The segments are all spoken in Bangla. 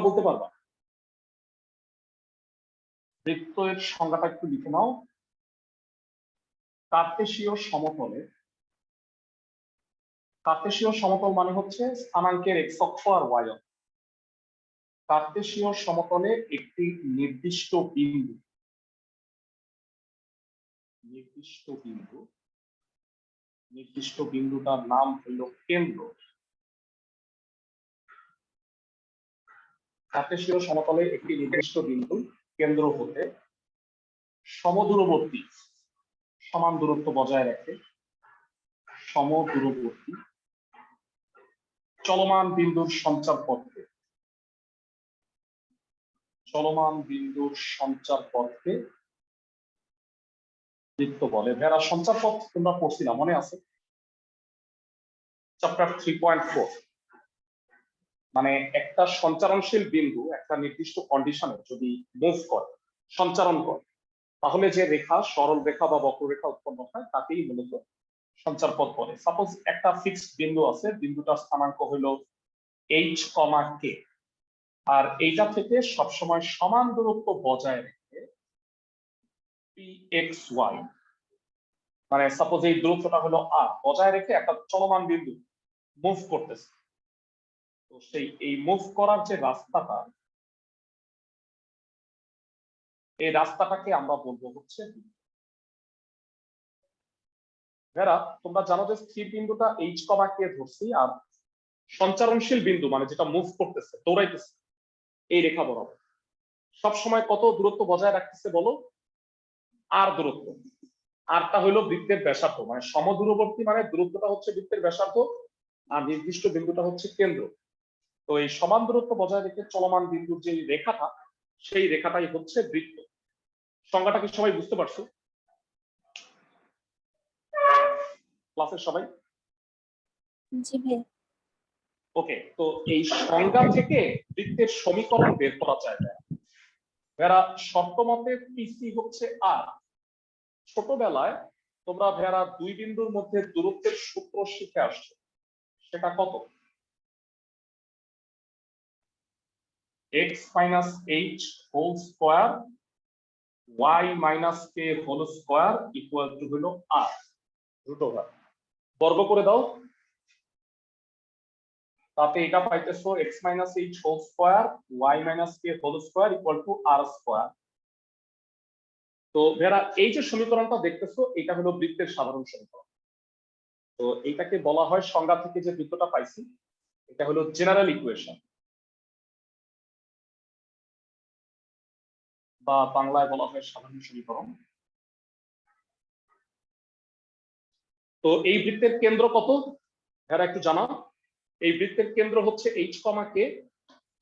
বলতে পারবা? বৃত্তের সংজ্ঞাটা একটু লিখে নাও। কার্তেশীয় সমতল মানে হচ্ছে স্থানাঙ্কের এক্স অক্ষ আর ওয়াই অক্ষ। কার্তেশীয় সমতলে একটি নির্দিষ্ট বিন্দুটার নাম হইল কেন্দ্র। কার্তেশীয় সমতলে একটি নির্দিষ্ট বিন্দু কেন্দ্র হতে সমদূরবর্তী, সমান দূরত্ব বজায় রাখে সমদূরবর্তী চলমান বিন্দুর সঞ্চার পথকে বৃত্ত বলে। ভেড়া সঞ্চার পথ তোমরা পড়ছিলাম, মনে আছে? চ্যাপ্টার 3.4। মানে একটা সঞ্চারণশীল বিন্দু একটা নির্দিষ্ট কন্ডিশনে যদি মুভ করে, সঞ্চারণ করে, তাহলে যে রেখা, সরল রেখা বা বক্ররেখা উৎপন্ন হয় তাকেই মূলত সঞ্চার পথ বলে। সাপোজ একটা ফিক্সড বিন্দু আছে, বিন্দুটার স্থানাঙ্ক হলো h, k, আর এইটা থেকে সবসময় সমান দূরত্ব বজায় রেখে pxy, মানে সাপোজ এই দূরত্বটা হলো r, বজায় রেখে একটা চলমান বিন্দু মুভ করতেছে। তো সেই এই মুভ করার যে রাস্তাটা, এই রাস্তাটাকে আমরা বলবো হচ্ছে ভেড়া। তোমরা জানো যে স্থির বিন্দুটা h, k ধরছি, আর সঞ্চারণশীল বিন্দু মানে যেটা মুভ করতেছে, দৌড়াইতেছে, এই রেখা বরাবর সবসময় কত দূরত্ব বজায় রাখতেছে বলো? r দূরত্ব। আরটা হলো বৃত্তের ব্যাসার্ধ, মানে সমদূরবর্তী মানে দূরত্বটা হচ্ছে বৃত্তের ব্যাসার্ধ, আর নির্দিষ্ট বিন্দুটা হচ্ছে কেন্দ্র। তো এই সমান দূরত্ব বজায় রেখে চলমান বিন্দুর যে রেখাটা, সেই রেখাটাই হচ্ছে বৃত্ত। সংজ্ঞাটা কি সবাই বুঝতে পারছো ক্লাসের সবাই? জি ভাই। ওকে, তো এই সংজ্ঞা থেকে বৃত্তের সমীকরণ বের করা যায় না। ভেড়া শর্ত মতে পিসি হচ্ছে আর। ছোটবেলায় তোমরা ভেড়া দুই বিন্দুর মধ্যে দূরত্বের সূত্র শিখে আসছো, সেটা কত? x minus h whole square y minus k whole square equal to হলো r রুট ওভার। বর্গ করে দাও, তাতে এটা পাইতেছো x minus h whole square y minus k whole square equal to r square। তো ভেড়া এই যে সমীকরণটা দেখতেছো, এটা হলো বৃত্তের সাধারণ সমীকরণ। তো এটাকে বলা হয়, সংজ্ঞা থেকে যে বৃত্তটা পাইছি, এটা হলো জেনারেল ইকুয়েশন, বা বাংলায় বলা হয় সাধারণ সমীকরণ। তো এই বৃত্তের কেন্দ্র কত ভেড়া একটু জানাও? এই বৃত্তের কেন্দ্র হচ্ছে h, k,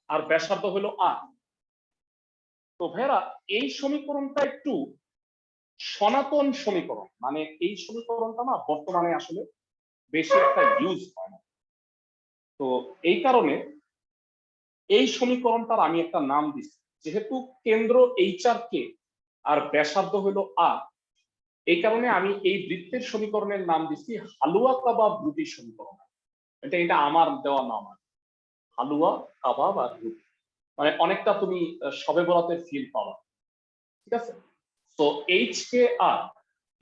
আর ব্যাসার্ধ হলো r। তো ভেড়া এই সমীকরণটা একটু সনাতন সমীকরণ, মানে এই সমীকরণটা না বর্তমানে আসলে বেশি একটা ইউজ হয় না। তো এই কারণে এই সমীকরণটার আমি একটা নাম দিচ্ছি, যেহেতু কেন্দ্র h, k আর ব্যাসার্ধ হলো r, এই কারণে আমি এই বৃত্তের সমীকরণের নাম দিচ্ছি হালুয়া কাবাব রুটি সমীকরণ। এটা আমার দেওয়া নাম, হালুয়া কাবাব আর রুটি। মানে অনেকটা তুমি সবে বরাতের ফিল পাওয়া, ঠিক আছে? তো এইচ কে আর,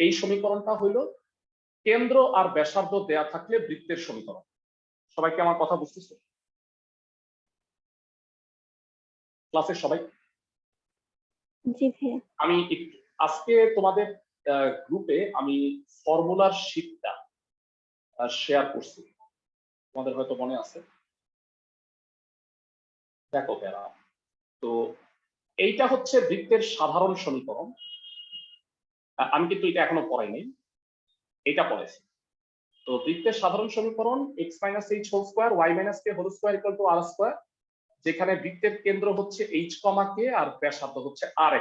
এই সমীকরণটা হইলো কেন্দ্র আর ব্যাসার্ধ দেয়া থাকলে বৃত্তের সমীকরণ। সবাইকে আমার কথা বুঝতেছে ক্লাসের সবাই? জি ভাই। আমি আজকে তোমাদের গ্রুপে আমি ফর্মুলার শীটটা শেয়ার করছি, তোমাদের হয়তো মনে আছে। দেখো বেড়া, তো এইটা হচ্ছে বৃত্তের সাধারণ সমীকরণ। আমি কিন্তু এটা এখনো পড়াই নাই, এটা পড়েছি। তো বৃত্তের সাধারণ সমীকরণ x minus h whole square y minus k whole square equal to r square, যেখানে বৃত্তের কেন্দ্র হচ্ছে h, k আর ব্যাসার্ধ হচ্ছে r।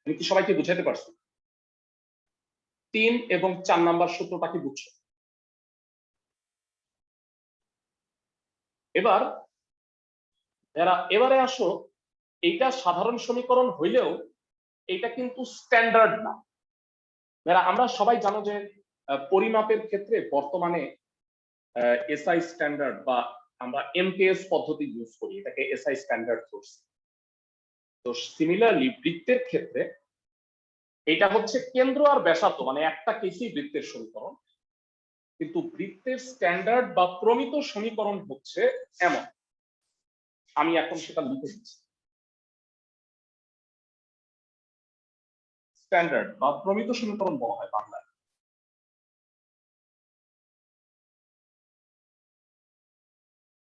আমি কি সবাইকে বুঝাতে পারছি? 3 এবং 4 নাম্বার সূত্রটা কি বুঝছো? এবারে আসো, এইটা সাধারণ সমীকরণ হইলেও এটা কিন্তু স্ট্যান্ডার্ড না। আমরা সবাই জানো যে পরিমাপের ক্ষেত্রে বর্তমানে এসআই স্ট্যান্ডার্ড বা আমরা এমটিএস পদ্ধতি ইউজ করি, এটাকে এসআই স্ট্যান্ডার্ড ধরছি। তো সিমিলারলি বৃত্তের ক্ষেত্রে এটা হচ্ছে কেন্দ্র আর ব্যাসার্ধ, মানে একটা কেসি বৃত্তের সমীকরণ, কিন্তু বৃত্তের স্ট্যান্ডার্ড বা প্রমিত সমীকরণ হচ্ছে এমন। আমি এখন সেটা লিখে দিচ্ছি। স্ট্যান্ডার্ড বা প্রমিত সমীকরণ বলা হয় বাংলায়।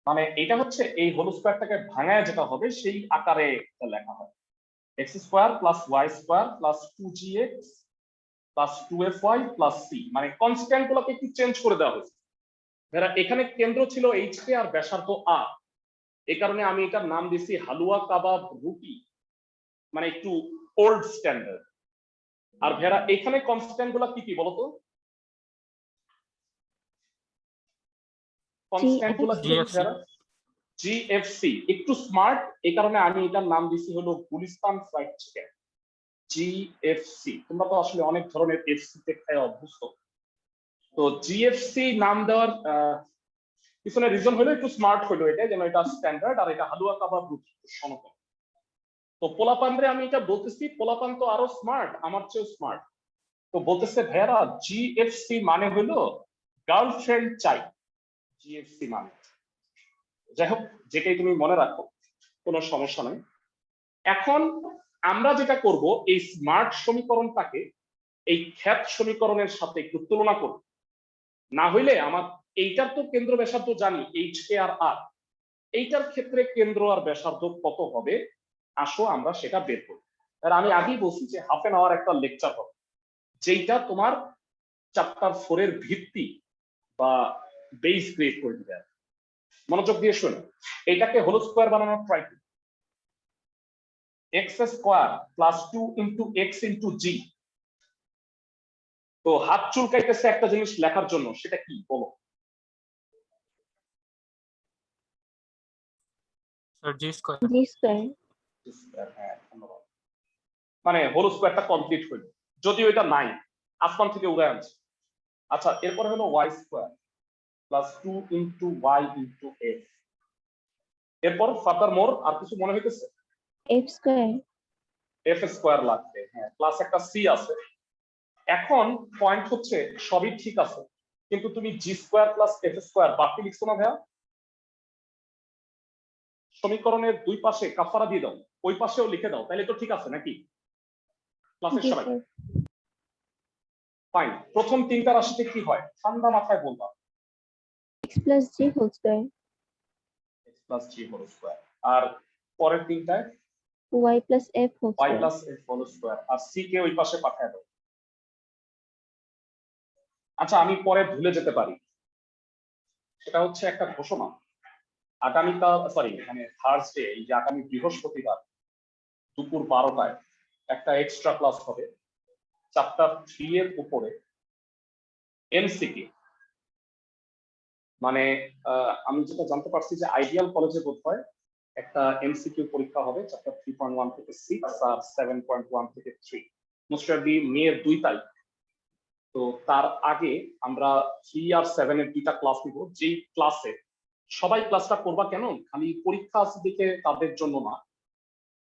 মানে এটা হচ্ছে এই হোল স্কয়ারটাকে ভাঙায় যেটা হবে সেই আকারে লেখা হয়। x square plus y square plus 2gx plus 2fy plus c, মানে কনস্ট্যান্ট গুলোকে একটু চেঞ্জ করে দেওয়া হয়েছে। এখানে কেন্দ্র ছিল hk আর ব্যাসার্ধ r, এই কারণে আমি এটার নাম দিয়েছি হালুয়া কাবাব রুটি, মানে একটু ওল্ড স্ট্যান্ডার্ড। আর ভেরা এখানে কনস্ট্যান্ট গুলো কি কি বলতো? কনস্ট্যান্ট গুলো কি ভেরা? জিএফসি, একটু স্মার্ট এই কারণে আমি এটার নাম দিয়েছি হলো গুলিস্তান ফ্রাইড চিকেন, জিএফসি। তোমরা তো আসলে অনেক ধরনের এফসি তে খায় অভ্যস্ত, তো জিএফসি নাম দেওয়ার পিছনে রিজন হলো একটু স্মার্ট হলো, এটা যেন এটা স্ট্যান্ডার্ড, আর এটা হালুয়া কাবাব রুটি সমতল। তো পোলাপান রে আমি এটা বলতেছি, পোলাপান তো আরো স্মার্ট, আমার চেয়েও স্মার্ট। তো বলতেছে ভাইয়ারা জিএফসি মানে হলো গার্লফ্রেন্ড চাই, জিএফসি মানে। যাই হোক, যেটাই তুমি মনে রাখো, কোনো সমস্যা নাই। এখন আমরা যেটা করব, এই স্মার্ট সমীকরণটাকে এই খ্যাত সমীকরণের সাথে একটু তুলনা করব। না হইলে আমার এইটার তো কেন্দ্র ব্যাসার্ধ জানি এইচকে আর আর, এইটার ক্ষেত্রে কেন্দ্র আর ব্যাসার্ধ কত হবে, আসো আমরা সেটা বের করি। আর আমি আগেই বলছি যে হাফ এন আওয়ার একটা লেকচার হবে, যেটা তোমার চ্যাপ্টার 4 এর ভিত্তি বা বেস ক্রিয়েট করে দিবে। মনোযোগ দিয়ে শোনো, এটাকে হোল স্কয়ার বানানোর ট্রাই করি। x square plus 2 into x into g. তো হাত চুলকাইতেছে একটা জিনিস লেখার জন্য, সেটা কি বলো? জি স্কয়ার। হ্যাঁ, ধন্যবাদ। মানে হোল স্কয়ারটা কমপ্লিট হইল, যদিও এটা নাই, আসমান থেকে উড়ে আনছে। আচ্ছা, এরপরে হলো Y square plus 2 into Y into F. এরপর ফার্দার মোর আর কিছু মনে হইতেছে? F square. এফ স্কয়ার লাগবে, হ্যাঁ, প্লাস একটা সি আছে। এখন পয়েন্ট হচ্ছে সবই ঠিক আছে, কিন্তু তুমি জি স্কয়ার প্লাস এফ স্কয়ার বাকি লিখছো না ভাইয়া? সমীকরণের দুই পাশে কাফারা দিয়ে দাও, ওই পাশেও লিখে দাও, তাহলে তো ঠিক আছে নাকি ক্লাসের সবাই? ফাইন। প্রথম তিনটা রাশিতে কি হয় ঠান্ডা মাথায় বলবা? X plus G whole square. X plus G whole square. আর পরের তিনটায় Y plus F whole Y square. Plus F whole square. আর সি কে ওই পাশে পাঠিয়ে দাও। আচ্ছা, আমি পরে ভুলে যেতে পারি, সেটা হচ্ছে একটা ঘোষণা। আগামীকাল, সরি মানে থার্সডে, এই যে আগামী বৃহস্পতিবার দুপুর 12টায় একটা এক্সট্রা ক্লাস হবে চ্যাপ্টার 3 এর উপরে এমসিকিউ। মানে আমি যেটা জানতে পারছি যে আইডিয়াল কলেজে বোধহয় একটা এমসিকিউ পরীক্ষা হবে চ্যাপ্টার 3.1 থেকে 6 আর 7.1 থেকে 3, মোস্ট প্রবাবলি মেয়ের 2 তারিখ। তো তার আগে আমরা 3 আর 7 এর দুইটা ক্লাস নিব, যেই ক্লাসে সবাই ক্লাসটা করবা কেন, খালি পরীক্ষা আছে দেখে তাদের জন্য না,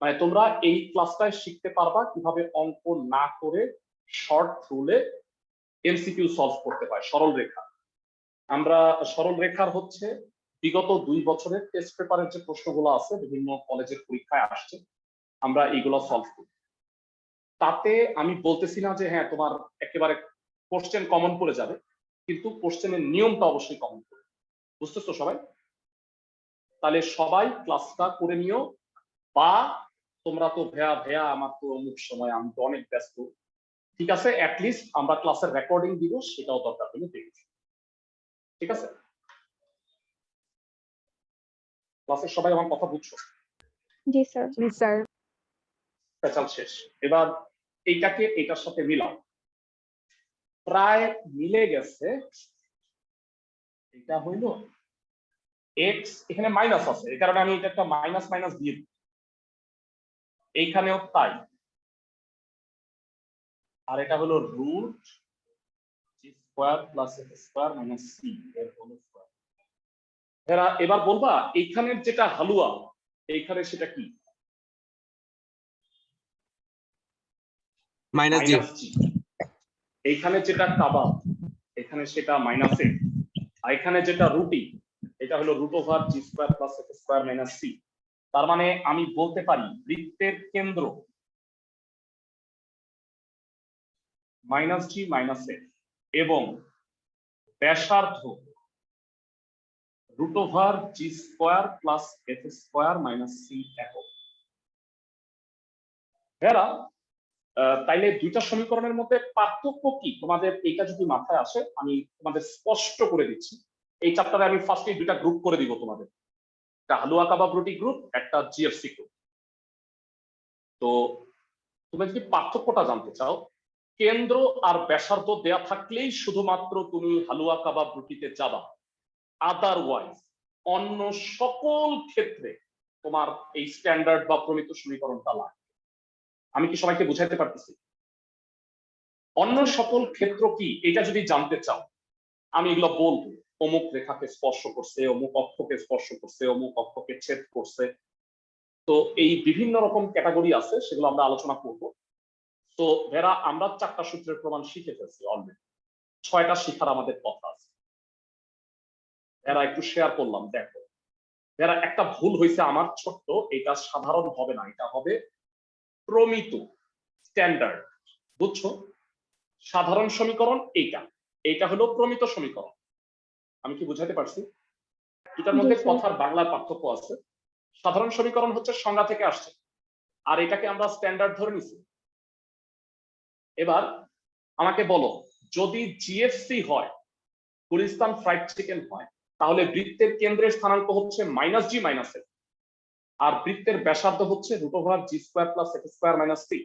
মানে তোমরা এই ক্লাসটায় শিখতে পারবা কিভাবে অঙ্ক না করে শর্ট রুলে এমসিকিউ সলভ করতে হয়, সরল রেখা। আমরা সরল রেখার হচ্ছে বিগত 2 বছরের টেস্ট পেপারের যে প্রশ্নগুলো আছে বিভিন্ন কলেজের পরীক্ষায় আসছে, আমরা এইগুলো সলভ করি। তাতে আমি বলতেছি না যে হ্যাঁ তোমার একেবারে কোশ্চেন কমন পড়ে যাবে, কিন্তু কোশ্চেনের নিয়মটা অবশ্যই কমন পড়বে। বুঝতেছো সবাই? তাহলে সবাই ক্লাসটা করে নিও, বা তোমরা তো ভেয়া ভেয়া আমার তো অমুক সময়, আমি তো অনেক ব্যস্ত, ঠিক আছে, অ্যাটলিস্ট আমরা ক্লাসের রেকর্ডিং দিব, সেটাও দরকার হলে দেখছি। ঠিক আছে? ক্লাসের সবাই আমার কথা বুঝছো? জি স্যার। জি স্যার। পেঁচাল শেষ। এবার এইটাকে এটার সাথে মিলাও, প্রায় মিলে গেছে। এটা হইল এক্স, এখানে মাইনাস আছে, এই কারণে আমি এটা একটা মাইনাস মাইনাস দিয়ে দিই। এইখানেও তাই। আর এটা হলো root g square plus f square minus c এর হোল স্কয়ার। এরা এবার বলবা এইখানের যেটা হালুয়া এইখানে সেটা কি? Minus g. Minus g. এইখানে যেটা কাবাব এখানে সেটা মাইনাস এ, আর এখানে যেটা রুটি এটা হলো root over g square plus x square minus c. তার মানে আমি বলতে পারি বৃত্তের কেন্দ্র মাইনাস জি মাইনাস এ এবং ব্যাসার্ধ root over g square plus f square minus c একক। এরা তাইলে দুইটা সমীকরণের মধ্যে পার্থক্য কি তোমাদের এইটা যদি মাথায় আসে আমি তোমাদের স্পষ্ট করে দিচ্ছি। এই চ্যাপ্টারে আমি ফার্স্টে দুইটা গ্রুপ করে দিব তোমাদের, একটা হালুয়া কাবাব রুটি গ্রুপ, একটা জিএফসি গ্রুপ। তো তুমি যদি পার্থক্যটা জানতে চাও, কেন্দ্র আর ব্যাসার্ধ দেয়া থাকলেই শুধুমাত্র তুমি হালুয়া কাবাব রুটিতে যাবা, আদারওয়াইজ অন্য সকল ক্ষেত্রে তোমার এই স্ট্যান্ডার্ড বা প্রমিত সমীকরণটা লাগবে। আমি কি সবাইকে বুঝাইতে পারতেছি? অন্য সকল ক্ষেত্র কি এটা যদি জানতে চাও আমি এগুলো বলবো, অমুক রেখাকে স্পর্শ করছে, অমুক অক্ষকে স্পর্শ করছে, অমুক অক্ষকে ছেদ করছে। তো এই বিভিন্ন রকম ক্যাটাগরি আছে, সেগুলো আমরা আলোচনা করব। তো ভেরা আমরা 4টা সূত্রের প্রমাণ শিখে ফেলছি অলরেডি, 6টা শিখার আমাদের কথা আছে। এরা একটু শেয়ার করলাম, দেখো এরা একটা ভুল হয়েছে আমার ছোট্ট, এটা সাধারণ হবে না, এটা হবে প্রমিত স্ট্যান্ডার্ড, বুঝছো? সাধারণ সমীকরণ এইটা, এইটা হলো প্রমিত সমীকরণ। আমি কি বুঝাতে পারছি? এটার মধ্যে কথার বাংলার পার্থক্য আছে। সাধারণ সমীকরণ হচ্ছে সংজ্ঞা থেকে আসছে, আর এটাকে আমরা স্ট্যান্ডার্ড ধরে নিছি। এবার আমাকে বলো, যদি জিএফসি হয়, গুলিস্তান ফ্রাইড চিকেন হয়, তাহলে বৃত্তের কেন্দ্রের স্থানাঙ্ক হচ্ছে মাইনাস জি মাইনাস এফ, আর বৃত্তের ব্যাসার্ধ হচ্ছে root over g square plus x square minus c.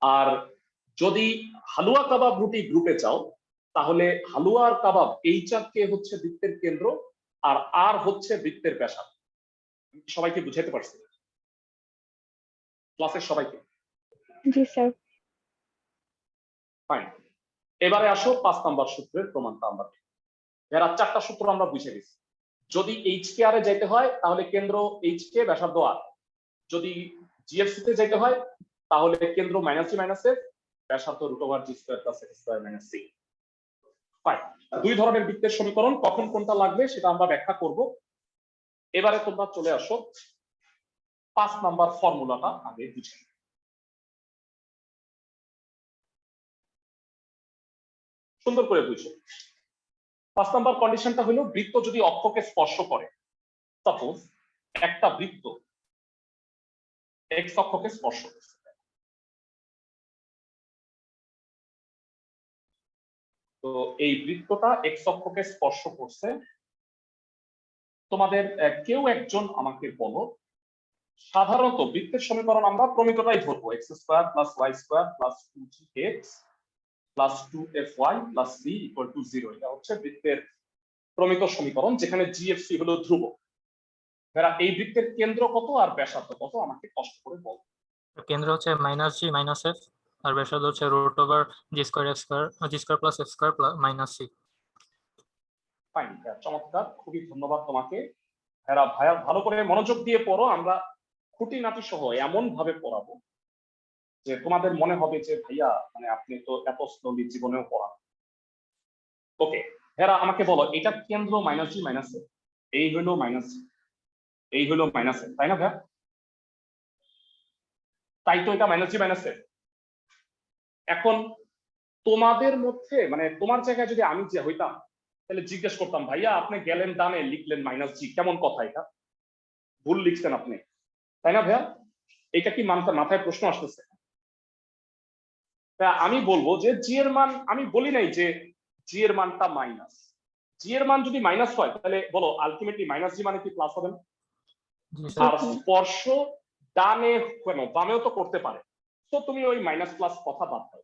আর যদি হালুয়া কাবাব রুটি গ্রুপে যাও, তাহলে হালুয়া আর কাবাব এইচআর কে হচ্ছে বৃত্তের কেন্দ্র, আর আর হচ্ছে বৃত্তের ব্যাসার্ধ। সবাইকে বুঝাইতে পারছি? ক্লাসের সবাইকে? জি স্যার। ফাইন। এবারে আসো 5 নাম্বার সূত্রের প্রমাণটা আমরা। এর 4টা সূত্র আমরা বুঝে গেছি। যদি এইচ কে আর এ যেতে হয় তাহলে কেন্দ্র এইচ কে ব্যাসার্ধ আর, যদি জিএফসি তে যেতে হয় তাহলে কেন্দ্র মাইনাস জি মাইনাস এফ ব্যাসার্ধ root over g square plus x square minus c. Fine. দুই ধরনের বৃত্তের সমীকরণ, কখন কোনটা লাগবে সেটা আমরা ব্যাখ্যা করব। এবারে তোমরা চলে আসো 5 নাম্বার ফর্মুলাটা আগে বুঝে। সুন্দর করে বুঝো। 5 নাম্বার কন্ডিশনটা হলো বৃত্ত যদি অক্ষকে স্পর্শ করে, সাপোজ একটা বৃত্ত এক্স অক্ষকে স্পর্শ করছে, তো এই বৃত্তটা এক্স অক্ষকে স্পর্শ করছে। তোমাদের কেউ একজন আমাকে বলো, সাধারণত বৃত্তের সমীকরণ আমরা প্রমিতটাই ধরবো, X square plus Y square plus 2gx plus 2fy plus c equal to 0। এটা হচ্ছে বৃত্তের প্রমিত সমীকরণ, যেখানে জিএফসি হলো ধ্রুবক। এরা এই বৃত্তের কেন্দ্র কত আর ব্যাসার্ধ কত আমাকে কষ্ট করে বল। কেন্দ্র হচ্ছে মাইনাস জি মাইনাস এফ, আর ব্যাসার্ধ হচ্ছে root over g square f square, g square plus f square minus c. Fine, চমৎকার, খুবই ধন্যবাদ তোমাকে। এরা ভাইয়া ভালো করে মনোযোগ দিয়ে পড়ো, আমরা খুঁটিনাটি সহ এমন ভাবে পড়াবো যে তোমাদের মনে হবে যে ভাইয়া মানে আপনি তো এত স্লোলি জীবনেও পড়ান। ওকে, এরা আমাকে বলো, এটা কেন্দ্র মাইনাস জি মাইনাস এফ, এই হলো মাইনাস, এই হলো মাইনাস এফ, তাই না ভাইয়া? তাই তো এটা মাইনাস জি মাইনাস এফ। এখন তোমাদের মধ্যে মানে তোমার জায়গায় যদি আমি যে হইতাম তাহলে জিজ্ঞেস করতাম, ভাইয়া আপনি গেলেন ডানে লিখলেন মাইনাস জি, কেমন কথা এটা, ভুল লিখছেন আপনি, তাই না ভাইয়া? এটা কি মাথায় প্রশ্ন আসতেছে? আমি বলবো যে জি এর মান, আমি বলি নাই যে জি এর মানটা মাইনাস, জি এর মান যদি মাইনাস হয় তাহলে বলো আলটিমেটলি মাইনাস জি মানে কি প্লাস হবে না? আর স্পর্শ ডানে কেন বামেও তো করতে পারে, তো তুমি ওই মাইনাস প্লাস কথা বাদ দাও।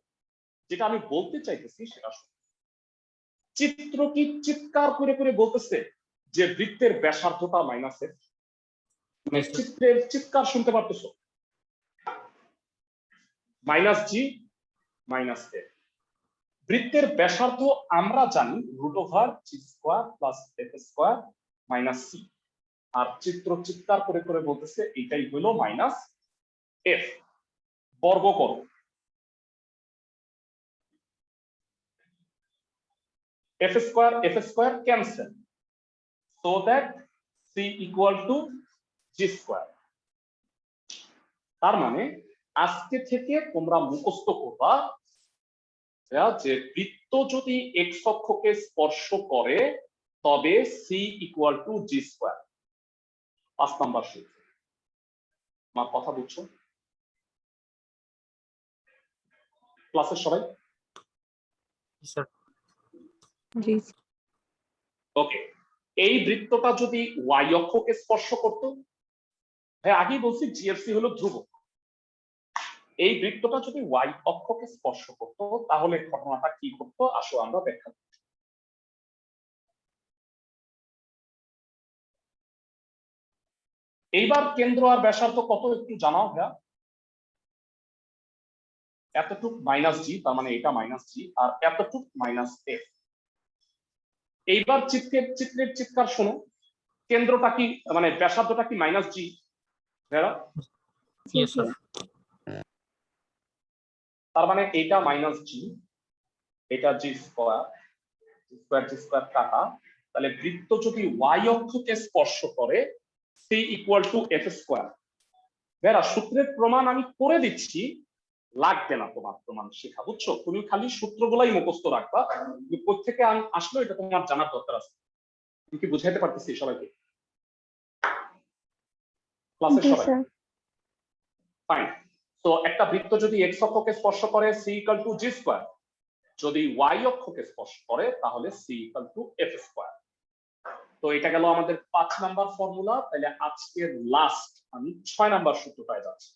যেটা আমি বলতে চাইতেছি সেটা চিত্র কি চিৎকার করে করে বলতেছে যে বৃত্তের ব্যাসার্ধটা মাইনাস এর, মানে চিত্রের চিৎকার শুনতে পারতেছো? Minus g minus f. বৃত্তের ব্যাসার্ধ আমরা জানি root over g square plus f square minus c, আর চিৎকার করে করে বলতেছে এটাই হলো মাইনাস এফ। বর্গ করো, F square cancel, so that C equal to G square. তার মানে আজকে থেকে তোমরা মুখস্থ করবা যে বৃত্ত যদি এক্স অক্ষকে স্পর্শ করে তবে C equal to G square. 5 number সূত্র। আমার কথা বুঝছো ক্লাসের সবাই? স্যার। জি ওকে, এই বৃত্তটা যদি ওয়াই অক্ষকে স্পর্শ করত, হ্যাঁ আগেই বলছি জিএফসি হলো ধ্রুবক, এই বৃত্তটা যদি ওয়াই অক্ষকে স্পর্শ করত তাহলে ঘটনাটা কি ঘটতো আসো আমরা ব্যাখ্যা করি। এইবার কেন্দ্র আর ব্যাসার্ধ কত একটু জানাও ভাইয়া। এতটুক মাইনাস জি, তার মানে এটা মাইনাস জি, আর এতটুক মাইনাস এফ। এইবার চিত্রের চিৎকার শোনো, কেন্দ্রটা কি মানে ব্যাসার্ধটা কি মাইনাস জি ভাইয়া? Yes sir. তার মানে এইটা মাইনাস জি, এটা জি স্কোয়ার, জি স্কোয়ার কাটা, তাহলে বৃত্ত যদি ওয়াই অক্ষকে স্পর্শ করে C equal to F square. বেরা সূত্রের প্রমাণ আমি করে দিচ্ছি, লাগবে না তোমার প্রমাণ শেখা, বুঝছো? তুমি খালি সূত্রগুলাই মুখস্থ রাখবা, কোত্থেকে আসলো এটা তোমার জানার দরকার আছে। তুমি কি বুঝাইতে পারতেছি সবাইকে ক্লাসের জি সবাই? স্যার। ফাইন। তো একটা বৃত্ত যদি এক্স অক্ষকে স্পর্শ করে C equal to G square, যদি ওয়াই অক্ষকে স্পর্শ করে তাহলে C equal to F square. তো এটা গেল আমাদের 5 নাম্বার ফর্মুলা। তাহলে আজকের লাস্ট আমি 6 নাম্বার সূত্রটায় যাচ্ছি।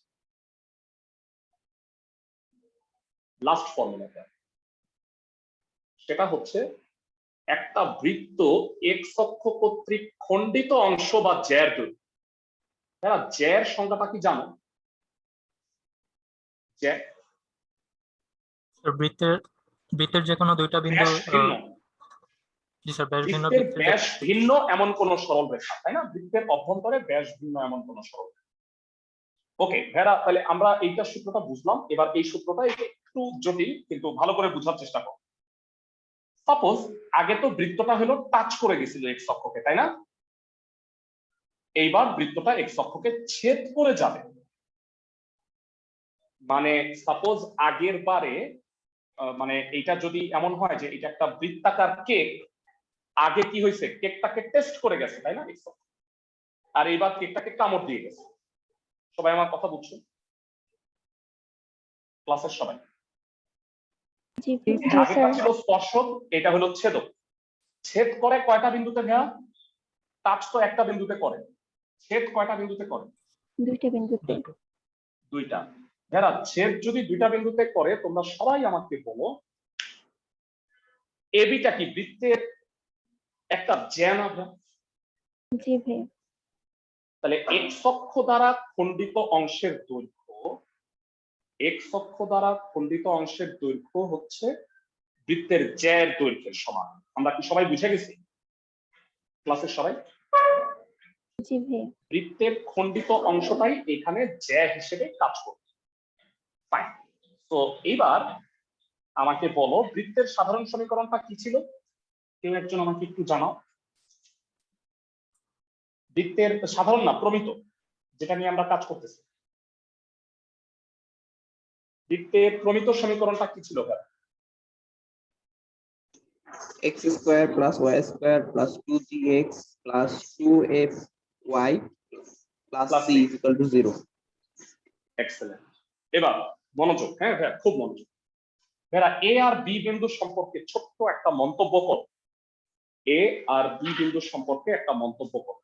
লাস্ট ফর্মুলাটা সেটা হচ্ছে একটা বৃত্ত এক্স অক্ষ কর্তৃক খণ্ডিত অংশ বা জ্যার দৈর্ঘ্য। হ্যাঁ, জ্যার সংজ্ঞাটা কি জানো? জ্যার স্যার বৃত্তের যে কোনো দুইটা বিন্দু। ব্যাস ভিন্ন, জি স্যার, ব্যাস ভিন্ন বৃত্তের বৃত্তের ব্যাস ভিন্ন এমন কোন সরল রেখা, তাই না? বৃত্তের অভ্যন্তরে ব্যাস ভিন্ন এমন কোন সরল রেখা। ওকে ভেড়া, তাহলে আমরা এইটা সূত্রটা বুঝলাম। এবার এই সূত্রটা একটু জটিল, কিন্তু ভালো করে বোঝার চেষ্টা করো। সাপোজ আগে তো বৃত্তটা হলো টাচ করে গেছিল এক্স অক্ষকে, তাই না? এইবার বৃত্তটা এক্স অক্ষকে ছেদ করে যাবে। মানে সাপোজ আগের বারে মানে এটা যদি এমন হয় যে এটা একটা বৃত্তাকার কেক, আগে কি হয়েছে কেকটাকে টেস্ট করে গেছে, তাই না? এক্স অক্ষ, আর এইবার কেকটাকে কামড় দিয়ে গেছে। সবাই আমার কথা বুঝছো ক্লাসের সবাই? জি আগেটা ছিল স্পর্শক, এটা হলো ছেদক। ছেদ করে কয়টা বিন্দুতে ভাইয়া? টাচ তো একটা বিন্দুতে করে, ছেদ কয়টা বিন্দুতে করে? দুইটা বিন্দুতে। দুইটা। যারা ছেদ যদি দুইটা বিন্দুতে করে তোমরা সবাই আমাকে বলো এবিটা কি বৃত্তের একটা জ্যা না ভাইয়া? জি ভাই। তাহলে এক্স অক্ষ দ্বারা খণ্ডিত অংশের দৈর্ঘ্য, এক্স অক্ষ দ্বারা খণ্ডিত অংশের দৈর্ঘ্য হচ্ছে বৃত্তের জ্যার দৈর্ঘ্যের সমান। আমরা কি সবাই বুঝে গেছি ক্লাসের সবাই? জি ভাই। বৃত্তের খণ্ডিত অংশটাই এখানে জ্যা হিসেবে কাজ করবে। ফাইন। তো এইবার আমাকে বলো বৃত্তের সাধারণ সমীকরণটা কি ছিল? কেউ একজন আমাকে একটু জানাও। বৃত্তের সাধারণ না প্রমিত, যেটা নিয়ে আমরা কাজ করতেছি, বৃত্তের প্রমিত সমীকরণটা কি ছিল ভাই? x square plus y square plus 2gx plus 2fy plus c is equal to 0. Excellent. এবার মনোযোগ, হ্যাঁ ভাইয়া খুব মনোযোগ। ভাইয়া এ আর বি বিন্দু সম্পর্কে ছোট্ট একটা মন্তব্য কর। এ আর বি বিন্দু সম্পর্কে একটা মন্তব্য কর।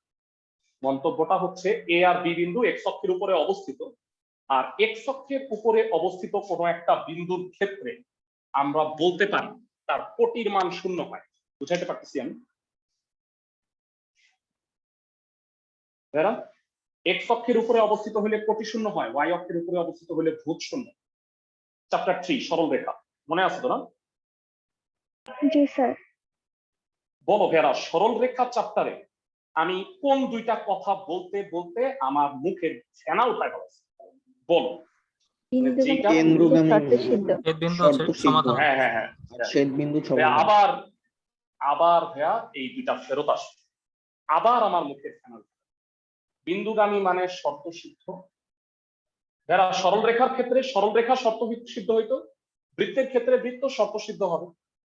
মন্তব্যটা হচ্ছে এ আর বি বিন্দু এক্স অক্ষের উপরে অবস্থিত, আর এক্স অক্ষের উপরে অবস্থিত কোনো একটা বিন্দুর ক্ষেত্রে আমরা বলতে পারি তার কোটির মান 0 হয়। বুঝাইতে পারতেছি আমি ভাইয়া? এক্স অক্ষের উপরে অবস্থিত হলে কোটি 0 হয়, ওয়াই অক্ষের উপরে অবস্থিত হলে ভূত 0। চ্যাপ্টার 3 সরল রেখা মনে আছে তো না? জি স্যার। বলো ভাইয়া সরল রেখা চ্যাপ্টারে আমি কোন দুইটা কথা বলতে বলতে আমার মুখের ফেনা উঠায় ফেলেছি? বলো। যেটা কেন্দ্রগামী শর্ত সিদ্ধ। এই বিন্দু হচ্ছে শর্ত সিদ্ধ। সমাধান। হ্যাঁ হ্যাঁ হ্যাঁ, ছেদ বিন্দু ভাইয়া, সমাধান। আবার আবার ভাইয়া এই দুইটা ফেরত আসে, আবার আমার মুখের ফেনা উঠে। বিন্দুগামী মানে শর্ত সিদ্ধ। যারা সরল রেখার ক্ষেত্রে সরল রেখা শর্ত সিদ্ধ হইতো, বৃত্তের ক্ষেত্রে বৃত্ত শর্ত সিদ্ধ হবে।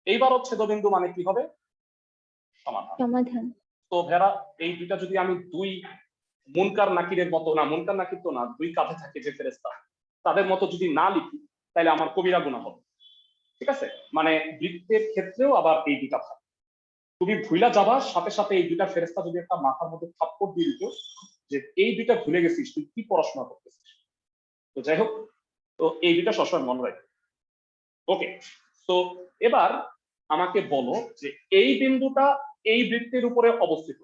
এইবার ছেদবিন্দু মানে কি হবে? সমাধান। সমাধান। তো ভেড়া এই দুইটা যদি আমি দুই মুনকার নাকিরের মতো, না মুনকার নাকির তো না, দুই কাঁধে থাকে যে ফেরেশতা, তাদের মতো যদি না লিখি তাহলে আমার কবিরা গুনাহ হবে। ঠিক আছে, মানে বৃত্তের ক্ষেত্রেও আবার এই দুইটা থাকে। তুমি ভুলা যাবার সাথে সাথে এই দুইটা ফেরেশতা যদি একটা মাথার মধ্যে থাপ্পড় দিয়ে দিত যে এই দুইটা ভুলে গেছিস, তুই কি পড়াশোনা করতেছিস। তো যাই হোক, তো এই দুইটা সবসময় মনে রাখবে। ওকে, তো এবার আমাকে বলো যে এই বিন্দুটা এই বৃত্তের উপরে অবস্থিত,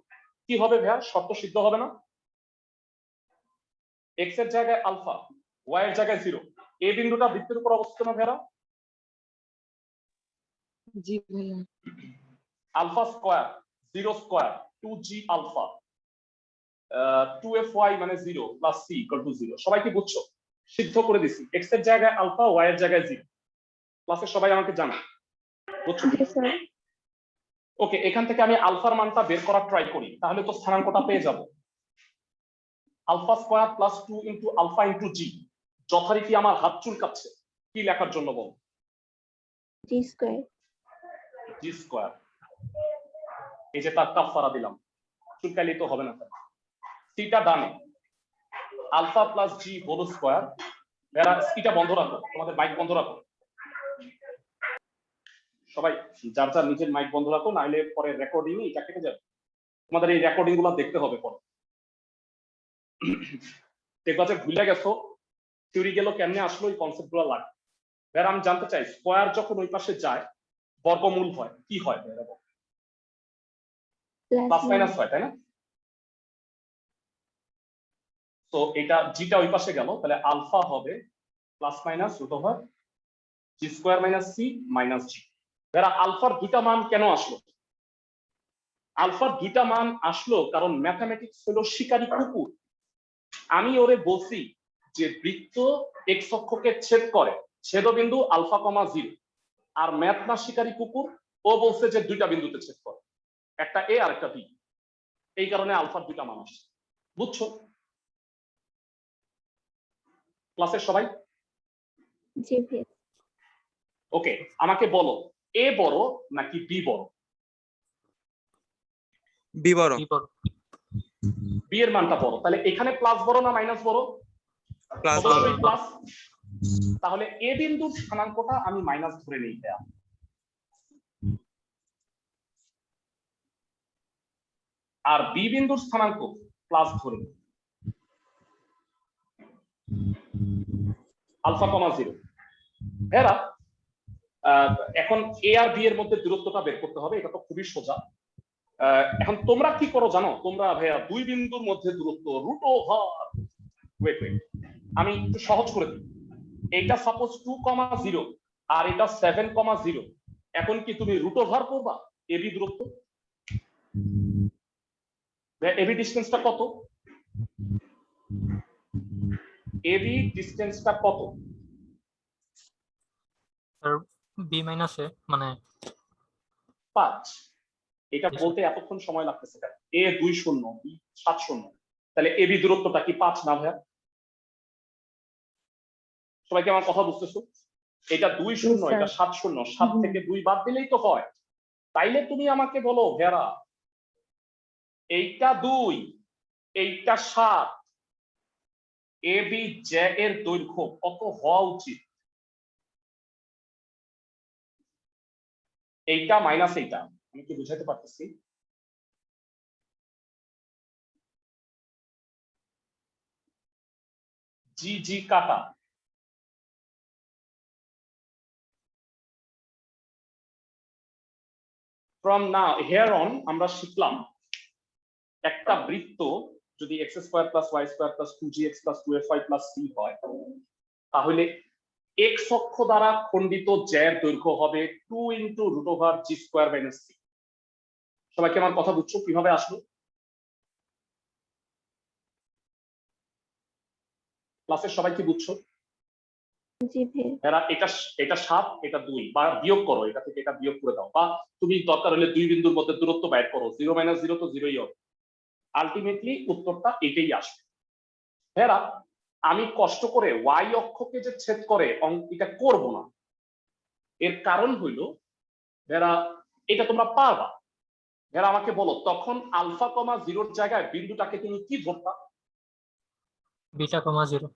কি হবে ভাইয়া? শর্ত সিদ্ধ হবে না? এক্স এর জায়গায় আলফা, ওয়াই এর জায়গায় 0, এই বিন্দুটা বৃত্তের উপর অবস্থিত না ভাইয়া? জি ভাইয়া। Alpha square 0 square 2g alpha 2fy মানে 0 প্লাস c ইকুয়াল টু 0। সবাই কি বুঝছো? সিদ্ধ করে দিছি, এক্স এর জায়গায় আলফা, ওয়াই এর জায়গায় 0। ক্লাসে সবাই আমাকে জানা বুঝছো? জি স্যার। ওকে, এখান থেকে আমি আলফার মানটা বের করার ট্রাই করি, তাহলে তো স্থানাঙ্কটা পেয়ে যাব। Alpha square plus 2 into alpha into g, যথারীতি আমার হাত চুলকাচ্ছে, কি লেখার জন্য বল? জি স্কয়ার। G square. এই যে তার কাফারা দিলাম, চুলকাইলেই তো হবে না। সিটা ডানে, alpha plus G whole square. এরা সিটা বন্ধ রাখো, তোমাদের মাইক বন্ধ রাখো সবাই, যার যার নিজের মাইক বন্ধ রাখো, নাহলে পরে রেকর্ডিং এটা কেটে যাবে। তোমাদের এই রেকর্ডিং গুলো দেখতে হবে পরে। দেখবা যে ভুলে গেছো থিওরি গেল কেমনে আসলো, এই কনসেপ্ট গুলো লাগে। এবার আমি জানতে চাই, স্কয়ার যখন ওই পাশে যায় বর্গমূল হয়, কি হয়? প্লাস মাইনাস হয়, তাই না? তো এটা জিটা ওই পাশে গেল, তাহলে আলফা হবে plus minus root over g square minus C minus জি। এরা আলফার দুইটা মান কেন আসলো? আলফার দুইটা মান আসলো কারণ ম্যাথমেটিক্স হলো শিকারী কুকুর। আমি ওরে বলছি যে বৃত্ত এক্স অক্ষকে ছেদ করে, ছেদবিন্দু আলফা কমা 0, আর ম্যাথ না শিকারী কুকুর, ও বলছে যে দুইটা বিন্দুতে ছেদ করে, একটা এ আর একটা বি। এই কারণে আলফার দুইটা মান আসছে, বুঝছো? ক্লাসের সবাই? জি ভাইয়া। ওকে, আমাকে বলো এ বড় নাকি বি বড়? বি বড়। বি এর মানটা বড়, তাহলে এখানে প্লাস বড় না মাইনাস বড়? প্লাস অবশ্যই প্লাস। তাহলে এ বিন্দুর স্থানাঙ্কটা আমি মাইনাস ধরে নিই ভাইয়া। আর বি বিন্দুর স্থানাঙ্ক প্লাস ধরে নিই, আলফা কমা 0। ভাইয়া এখন এ আর বি এর মধ্যে দূরত্বটা বের করতে হবে, এটা তো খুবই সোজা। এখন তোমরা কি করো জানো? তোমরা ভাইয়া দুই বিন্দুর মধ্যে দূরত্ব রুট ওভার, ওয়েট ওয়েট, আমি একটু সহজ করে দিই। এটা সাপোজ 2,0 আর এটা 7,0। এখন কি তুমি রুট ওভার করবা এবি দূরত্ব? এবি ডিসটেন্সটা কত? এবি ডিসটেন্সটা কত? স্যার বি মাইনাস এ মানে 5। এটা বলতে এতক্ষণ সময় লাগতেছে কেন? এ 20 বি 70, তাহলে এবি দূরত্বটা কি 5 না ভাইয়া? সবাইকে আমার কথা বুঝতেছো? এটা 20, এটা 70, 7 থেকে 2 বাদ দিলেই তো হয়। তাইলে তুমি আমাকে বলো ভেরা, এইটা 2, এইটা 7, এবি জে এর দৈর্ঘ্য কত হওয়া উচিত? এইটা মাইনাস এইটা, আমি কি বুঝাতে পারতেছি? জি জি কাটা। ফ্রম নাও হিয়ার অন আমরা শিখলাম একটা বৃত্ত যদি X square plus Y square plus 2gx plus 2fy plus c হয়, তাহলে এক্স অক্ষ দ্বারা খণ্ডিত জ্যার দৈর্ঘ্য হবে 2 into root over g square minus C. সবাইকে আমার কথা বুঝছো কিভাবে আসলো? ক্লাসের সবাই কি বুঝছো? জি ভাইয়া। এরা এটা 7 এটা 2 বা বিয়োগ করো, এটা থেকে এটা বিয়োগ করে দাও, বা তুমি দরকার হলে দুই বিন্দুর মধ্যে দূরত্ব বাইর করো, 0 - 0 তো 0ই হবে। আলটিমেটলি উত্তরটা এটাই আসবে। এরা আমি কষ্ট করে y অক্ষকে যে ছেদ করে এটা করব না। এর কারণ হইল এরা এটা তোমরা পারবা। এরা আমাকে বলো তখন আলফা কমা 0-র জায়গায় বিন্দুটাকে তুমি কি ধরতা? বিটা কমা 0।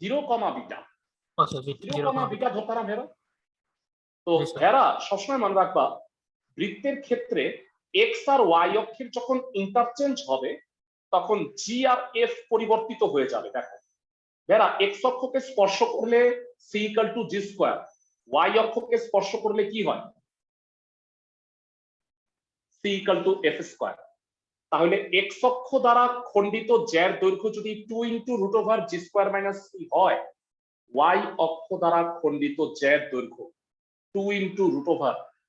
0, বিটা। আচ্ছা 0, 0, বিটা ধরতা না ভেরা? তো জি স্যার। ভেরা সবসময় মনে রাখবা বৃত্তের ক্ষেত্রে এক্স আর ওয়াই অক্ষের যখন ইন্টারচেঞ্জ হবে তখন জি আর এফ পরিবর্তিত হয়ে যাবে। দেখো ভেরা এক্স অক্ষকে স্পর্শ করলে c equal to G square, y অক্ষকে স্পর্শ করলে কি হয়? C equal to F square. তাহলে এক্স অক্ষ দ্বারা খণ্ডিত জ্যার দৈর্ঘ্য যদি 2 × √g² - c হয়, ওয়াই অক্ষ দ্বারা খণ্ডিত জ্যার দৈর্ঘ্য 2 ×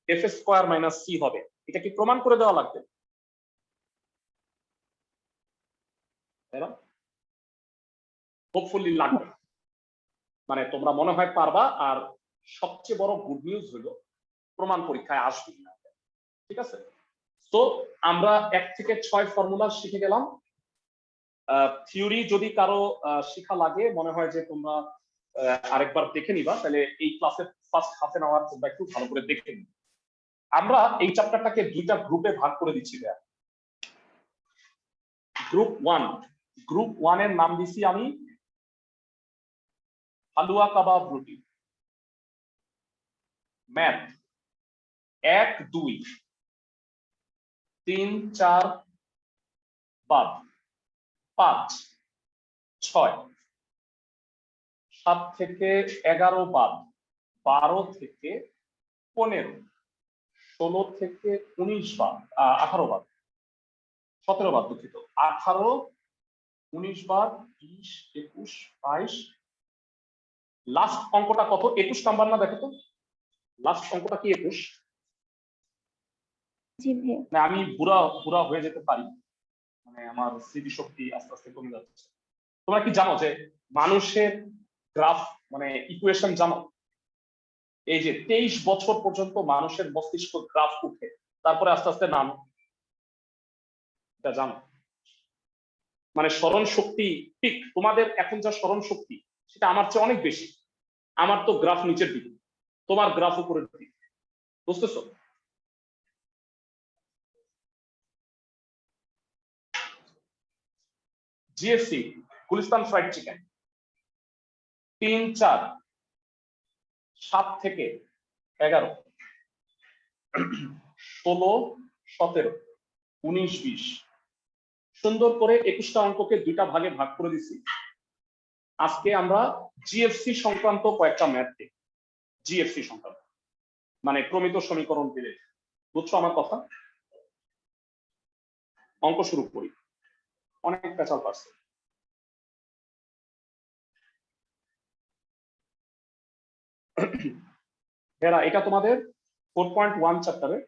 √f² - c হবে। এটা কি প্রমাণ করে দেওয়া লাগবে? হোপফুলি লাগবে। মানে তোমরা মনে হয় পারবা। আর সবচেয়ে বড় গুড নিউজ হলো প্রমাণ পরীক্ষায় আসবে না। ঠিক আছে? তো আমরা 1 থেকে 6 ফর্মুলা শিখে গেলাম। থিওরি যদি কারো শিখা লাগে, মনে হয় যে তোমরা আরেকবার দেখে নিবা, তাহলে এই ক্লাসের ফার্স্ট হাফ এন আওয়ার তোমরা একটু ভালো করে দেখে নিবা। আমরা এই চ্যাপ্টারটাকে দুইটা গ্রুপে ভাগ করে দিচ্ছি। গ্রুপ 1 এর নাম দিছি আমি হালুয়া কাবাব রুটি। ম্যাথ 1, 2, 3, 4 বাদ, 5, 6, 7 থেকে 11 বাদ, 12 থেকে 15, 16 থেকে 19 বাদ, 18 বাদ, 17 বাদ, দুঃখিত, 18, 19 বাদ, 20, 21, 22। লাস্ট অঙ্কটা কত? 21 নাম্বার না? দেখো তো লাস্ট অঙ্কটা কি 21? জি ভাইয়া। না আমি বুড়া হয়ে যেতে পারি, মানে আমার স্মৃতিশক্তি আস্তে আস্তে কমে যাচ্ছে। তোমরা কি জানো যে মানুষের গ্রাফ মানে ইকুয়েশন জানো? এই যে 23 বছর পর্যন্ত মানুষের মস্তিষ্ক গ্রাফ উঠে, তারপরে আস্তে আস্তে নাম, এটা জানো? মানে স্মরণ শক্তি ঠিক তোমাদের এখন যা স্মরণ শক্তি সেটা আমার চেয়ে অনেক বেশি। আমার তো গ্রাফ নিচের দিকে, তোমার গ্রাফ উপরের দিকে। বুঝতেছো? জিএফসি গুলিস্তান ফ্রাইড চিকেন 3, 4, 7 থেকে 11, 16, 17, 19, 20। সুন্দর করে 21টা অঙ্ককে দুইটা ভাগে ভাগ করে দিছি। আজকে আমরা জিএফসি সংক্রান্ত কয়েকটা ম্যাথ দেখব। জিএফসি সংক্রান্ত মানে ক্রমিত সমীকরণ পেলে। বুঝছো আমার কথা? অঙ্ক শুরু করি। অনেক পেঁচাল পারছে। এরা এটা তোমাদের 4.1 চ্যাপ্টারে।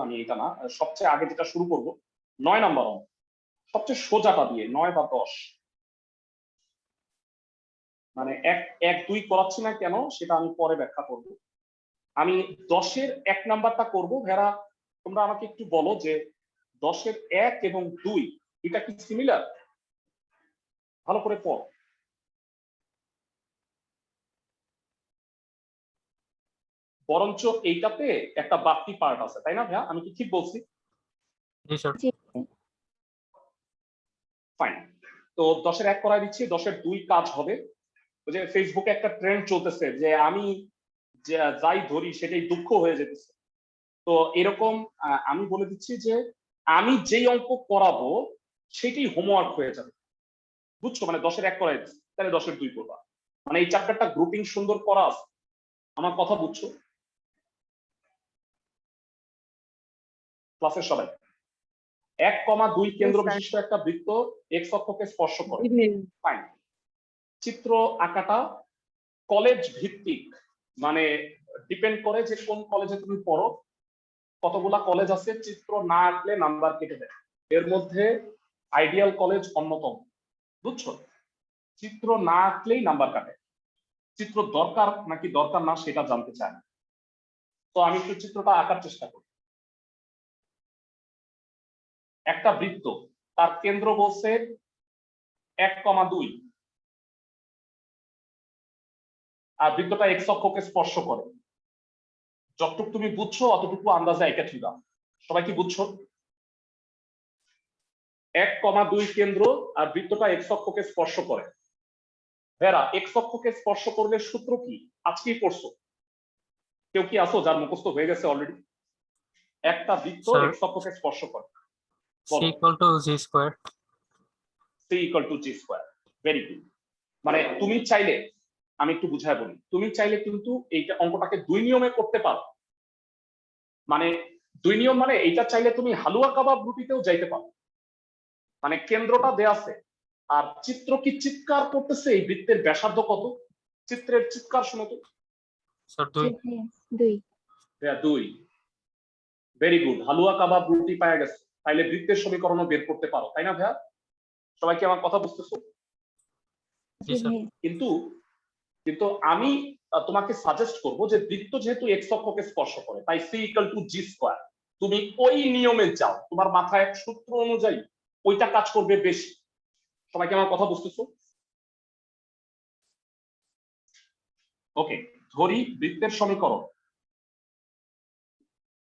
আমি এটা না, সবচেয়ে আগে যেটা শুরু করব 9 নাম্বার অঙ্ক, সবচেয়ে সোজাটা দিয়ে 9 বা 10। মানে 1, 2 করাচ্ছি না কেন সেটা আমি পরে ব্যাখ্যা করব। আমি 10-এর 1 নাম্বারটা করব। ভেরা তোমরা আমাকে একটু বলো যে 10-এর 1 এবং 2 এটা কি সিমিলার? ভালো করে পড়। বরঞ্চ এইটাতে একটা বাড়তি পার্ট আছে, তাই না ভাইয়া? আমি কি ঠিক বলছি? জি স্যার। জি ভাইয়া। ফাইন। তো 10-এর 1 করাই দিচ্ছি, 10-এর 2 কাজ হবে। ওই যে ফেসবুকে একটা ট্রেন্ড চলতেছে যে আমি যাই ধরি সেটাই দুঃখ হয়ে যেতেছে। তো এরকম আমি বলে দিচ্ছি যে আমি যেই অঙ্ক করাবো সেটাই হোমওয়ার্ক হয়ে যাবে। বুঝছো? মানে 10-এর 1 করাই দিচ্ছি, তাহলে 10-এর 2 করবা। মানে এই চ্যাপ্টারটা গ্রুপিং সুন্দর করা আছে। আমার কথা বুঝছো ক্লাসের সবাই? 1, 2 কেন্দ্র বিশিষ্ট একটা বৃত্ত এক্স অক্ষকে স্পর্শ করে। ফাইন। চিত্র আঁকাটা কলেজ ভিত্তিক, মানে ডিপেন্ড করে যে কোন কলেজে তুমি পড়ো। কতগুলা কলেজ আছে, চিত্র না আঁকলে নাম্বার কেটে দেয়। এর মধ্যে আইডিয়াল কলেজ অন্যতম, বুঝছো? চিত্র না আঁকলেই নাম্বার কাটে। চিত্র দরকার নাকি দরকার না সেটা জানতে চায় না। তো আমি একটু চিত্রটা আঁকার চেষ্টা করি। একটা বৃত্ত, তার কেন্দ্র বলছে 1,2, আর বৃত্তটা এক্স অক্ষকে স্পর্শ করে। যতটুকু তুমি বুঝছো অতটুকু আন্দাজে এঁকে ঠিক দাও। সবাই কি বুঝছো? 1,2 কেন্দ্র আর বৃত্তটা এক্স অক্ষকে স্পর্শ করে। ভেরা, এক্স অক্ষকে স্পর্শ করলে সূত্র কি? আজকেই পড়ছো? কেউ কি আসো যার মুখস্থ হয়ে গেছে অলরেডি? একটা বৃত্ত Sir. এক্স অক্ষকে স্পর্শ করে, c equal to g square. c equal to g square. Very good. মানে তুমি চাইলে, আমি একটু বুঝায় বলি, তুমি চাইলে কিন্তু এইটা অঙ্কটাকে 2 নিয়মে করতে পারো। মানে 2 নিয়ম মানে এইটা চাইলে তুমি হালুয়া কাবাব রুটিতেও যাইতে পারো। মানে কেন্দ্রটা দেয়া আছে আর চিত্র কি চিৎকার করতেছে এই বৃত্তের ব্যাসার্ধ কত? চিত্রের চিৎকার শুনো তো। Sir, জি 2. ভাইয়া 2। 2। ভেরি গুড, হালুয়া কাবাব রুটি পাওয়া গেছে। তাইলে বৃত্তের সমীকরণও বের করতে পারো, তাই না ভাইয়া? সবাই কি আমার কথা বুঝতেছো? জি Yes, sir. ভাইয়া। কিন্তু কিন্তু আমি তোমাকে সাজেস্ট করব যে বৃত্ত যেহেতু এক্স অক্ষকে স্পর্শ করে, তাই c equal to g square, তুমি ওই নিয়মে যাও, তোমার মাথায় সূত্র অনুযায়ী ওইটা কাজ করবে বেশি। সবাই কি আমার কথা বুঝতেছো? ওকে, ধরি বৃত্তের সমীকরণ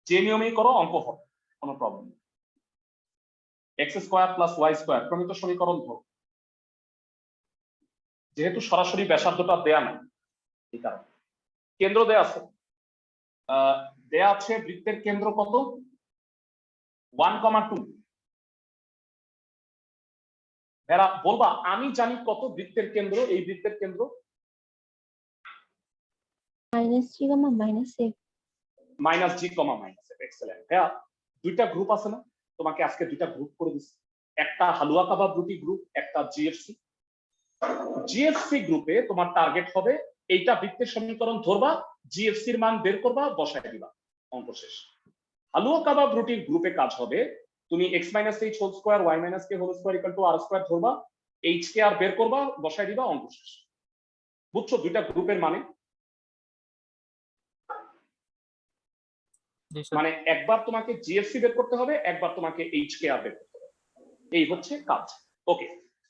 যে নিয়মেই করো অঙ্ক হবে, কোনো প্রবলেম নেই। X square plus Y square প্রমিত সমীকরণ ধরো। যেহেতু সরাসরি ব্যাসার্ধটা দেয়া নাই, এই কারণে কেন্দ্র দেয়া আছে। দেয়া আছে বৃত্তের কেন্দ্র কত? 1,2। এরা বলবা আমি জানি কত বৃত্তের কেন্দ্র, এই বৃত্তের কেন্দ্র -3, -f। মাইনাস জি কমা মাইনাস এফ। এক্সেলেন্ট। হ্যাঁ, দুইটা গ্রুপ আছে না? তোমাকে আজকে দুইটা গ্রুপ করে দিচ্ছি। একটা হালুয়া কাবাব রুটি গ্রুপ, একটা জিএফসি। জিএফসি গ্রুপে তোমার টার্গেট হবে এইটা বৃত্তের সমীকরণ ধরবা, জিএফসির মান বের করবা, বসায় দিবা, অঙ্ক শেষ। হালুয়া কাবাব রুটির গ্রুপে কাজ হবে তুমি X minus H whole square Y minus K whole square equal to R square ধরবা, এইচ কে আর বের করবা, বসায় দিবা, অঙ্ক শেষ। বুঝছো দুইটা গ্রুপের মানে? Yes, sir. মানে একবার তোমাকে জিএফসি বের করতে হবে, একবার তোমাকে এইচ কে আর বের করতে হবে, এই হচ্ছে কাজ। ওকে,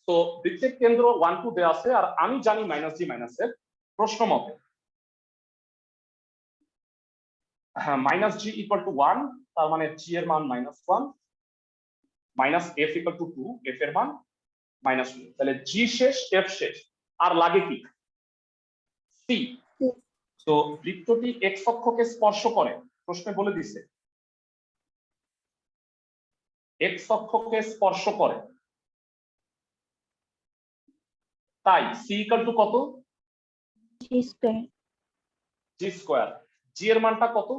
তো বৃত্তের কেন্দ্র 1, 2 দেওয়া আছে আর আমি জানি মাইনাস জি মাইনাস এফ। প্রশ্ন মতে হ্যাঁ, মাইনাস জি ইকুয়াল টু 1, তার মানে জি এর মান -1, minus F equal to 2, F এর মান -2। তাহলে জি শেষ, এফ শেষ, আর লাগে কি? সি। তো বৃত্তটি এক্স অক্ষকে স্পর্শ করে, প্রশ্নে বলে দিছে এক্স অক্ষকে স্পর্শ করে, তাই সি ইকুয়াল টু কত? G square. G square. জি এর মানটা কত?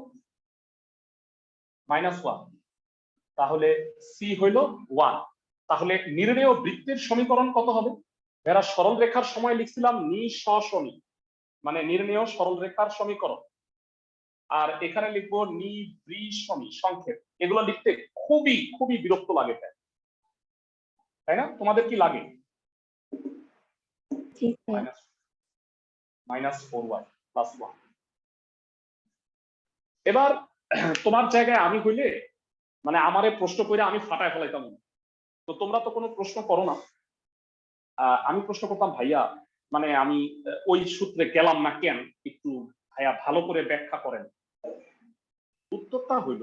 -1, তাহলে সি হইল 1। তাহলে নির্ণেয় বৃত্তের সমীকরণ কত হবে? এরা সরল রেখার সময় লিখছিলাম নিঃসমী, মানে নির্ণেয় সরল রেখার সমীকরণ, আর এখানে লিখবো নিবৃসমী সংক্ষেপ। এগুলো লিখতে খুবই খুবই বিরক্ত লাগে, তাই না? তোমাদের কি লাগে? জি ভাইয়া। -4y + 1। এবার তোমার জায়গায় আমি হইলে মানে আমারে প্রশ্ন করে আমি ফাটায় ফেলাইতাম। তো তোমরা তো কোনো প্রশ্ন করো না, আমি প্রশ্ন করতাম ভাইয়া মানে আমি ওই সূত্রে গেলাম না কেন, একটু ভাইয়া ভালো করে ব্যাখ্যা করেন। উত্তরটা হইল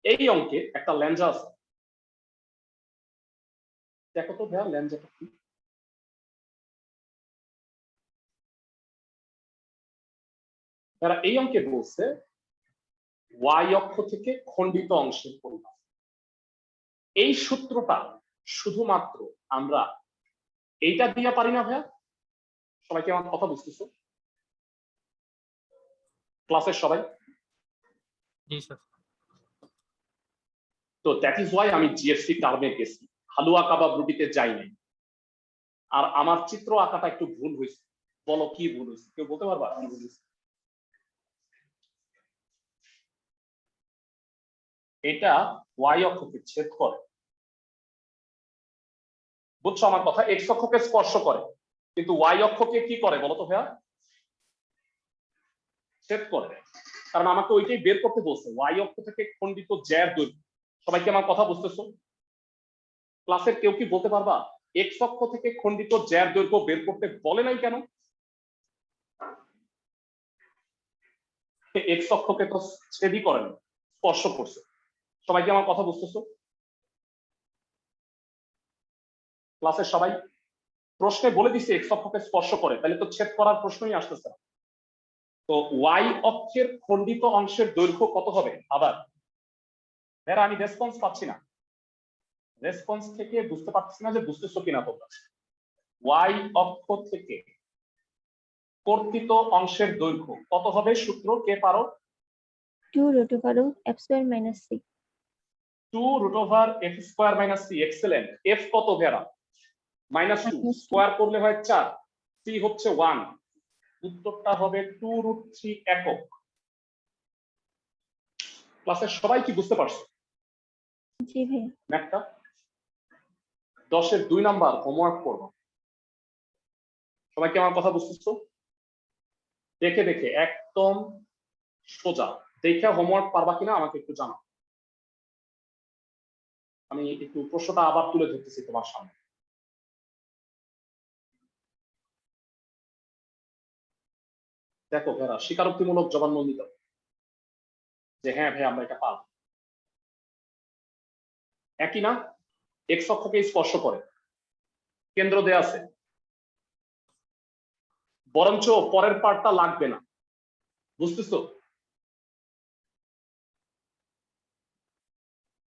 এই অঙ্কে একটা ল্যাঞ্জা আছে। দেখো তো ভাইয়া ল্যাঞ্জাটা কি? তারা এই অঙ্কে বলছে ওয়াই অক্ষ থেকে খণ্ডিত অংশের পরিমাপ। এই সূত্রটা শুধুমাত্র আমরা এইটা দিয়ে পারি না ভাইয়া? সবাইকে আমার কথা বুঝতেছো? ক্লাসের সবাই? Yes, sir. তো দ্যাট ইজ ওয়াই আমি জিএফসি টার্মে গেছি, হালুয়া কাবাব রুটিতে যাই নাই। আর আমার চিত্র আঁকাটা একটু ভুল হয়েছে। বলো কি ভুল হয়েছে, কেউ বলতে পারবা কি ভুল হয়েছে? এটা ওয়াই অক্ষকে ছেদ করে, বুঝছো আমার কথা? এক্স অক্ষকে স্পর্শ করে, কিন্তু ওয়াই অক্ষকে কি করে বলো তো ভাইয়া? ছেদ করে। কারণ আমাকে ওইটাই বের করতে বলছে, ওয়াই অক্ষ থেকে খণ্ডিত জ্যার দৈর্ঘ্য। সবাইকে আমার কথা বুঝতেছো? ক্লাসের কেউ কি বলতে পারবা এক্স অক্ষ থেকে খণ্ডিত জ্যার দৈর্ঘ্য বের করতে বলে নাই কেন? এক্স অক্ষকে তো ছেদই করেন, স্পর্শ করছে। সবাইকে আমার কথা বুঝতেছো? ক্লাসের সবাই প্রশ্নে বলে দিচ্ছে এক্স অক্ষকে স্পর্শ করে, তাহলে তো ছেদ করার প্রশ্নই আসতেছে না। তো ওয়াই অক্ষের খণ্ডিত অংশের দৈর্ঘ্য কত হবে? আবার এরা আমি রেসপন্স পাচ্ছি না, রেসপন্স থেকে বুঝতে পারছি না যে বুঝতেছো কিনা তোমরা। ওয়াই অক্ষ থেকে কর্তিত অংশের দৈর্ঘ্য কত হবে? সূত্র কে পারো? 2 root over f square minus c. 2 root over f square minus c। Excellent. f কত ভেরা? -2, স্কয়ার করলে হয় 4, c হচ্ছে 1, উত্তরটা হবে 2 root 3 একক। ক্লাসের সবাই কি বুঝতে পারছো জি ভাইয়া। ম্যাথটা? 10 এর 2 নাম্বার হোমওয়ার্ক করবো। সবাই কি আমার কথা বুঝতেছো? দেখে দেখে একদম সোজা দেখে হোমওয়ার্ক পারবা কিনা আমাকে একটু জানাও। আমি একটু প্রশ্নটা আবার তুলে ধরতেছি তোমার সামনে। দেখো ভাইরা, স্বীকারোক্তিমূলক জবানবন্দি দাও যে হ্যাঁ ভাই আমরা এটা পারব। একই না? এক্স অক্ষকে স্পর্শ করে, কেন্দ্র দেয়া আছে, বরঞ্চ পরের পার্টটা লাগবে না। বুঝতেছো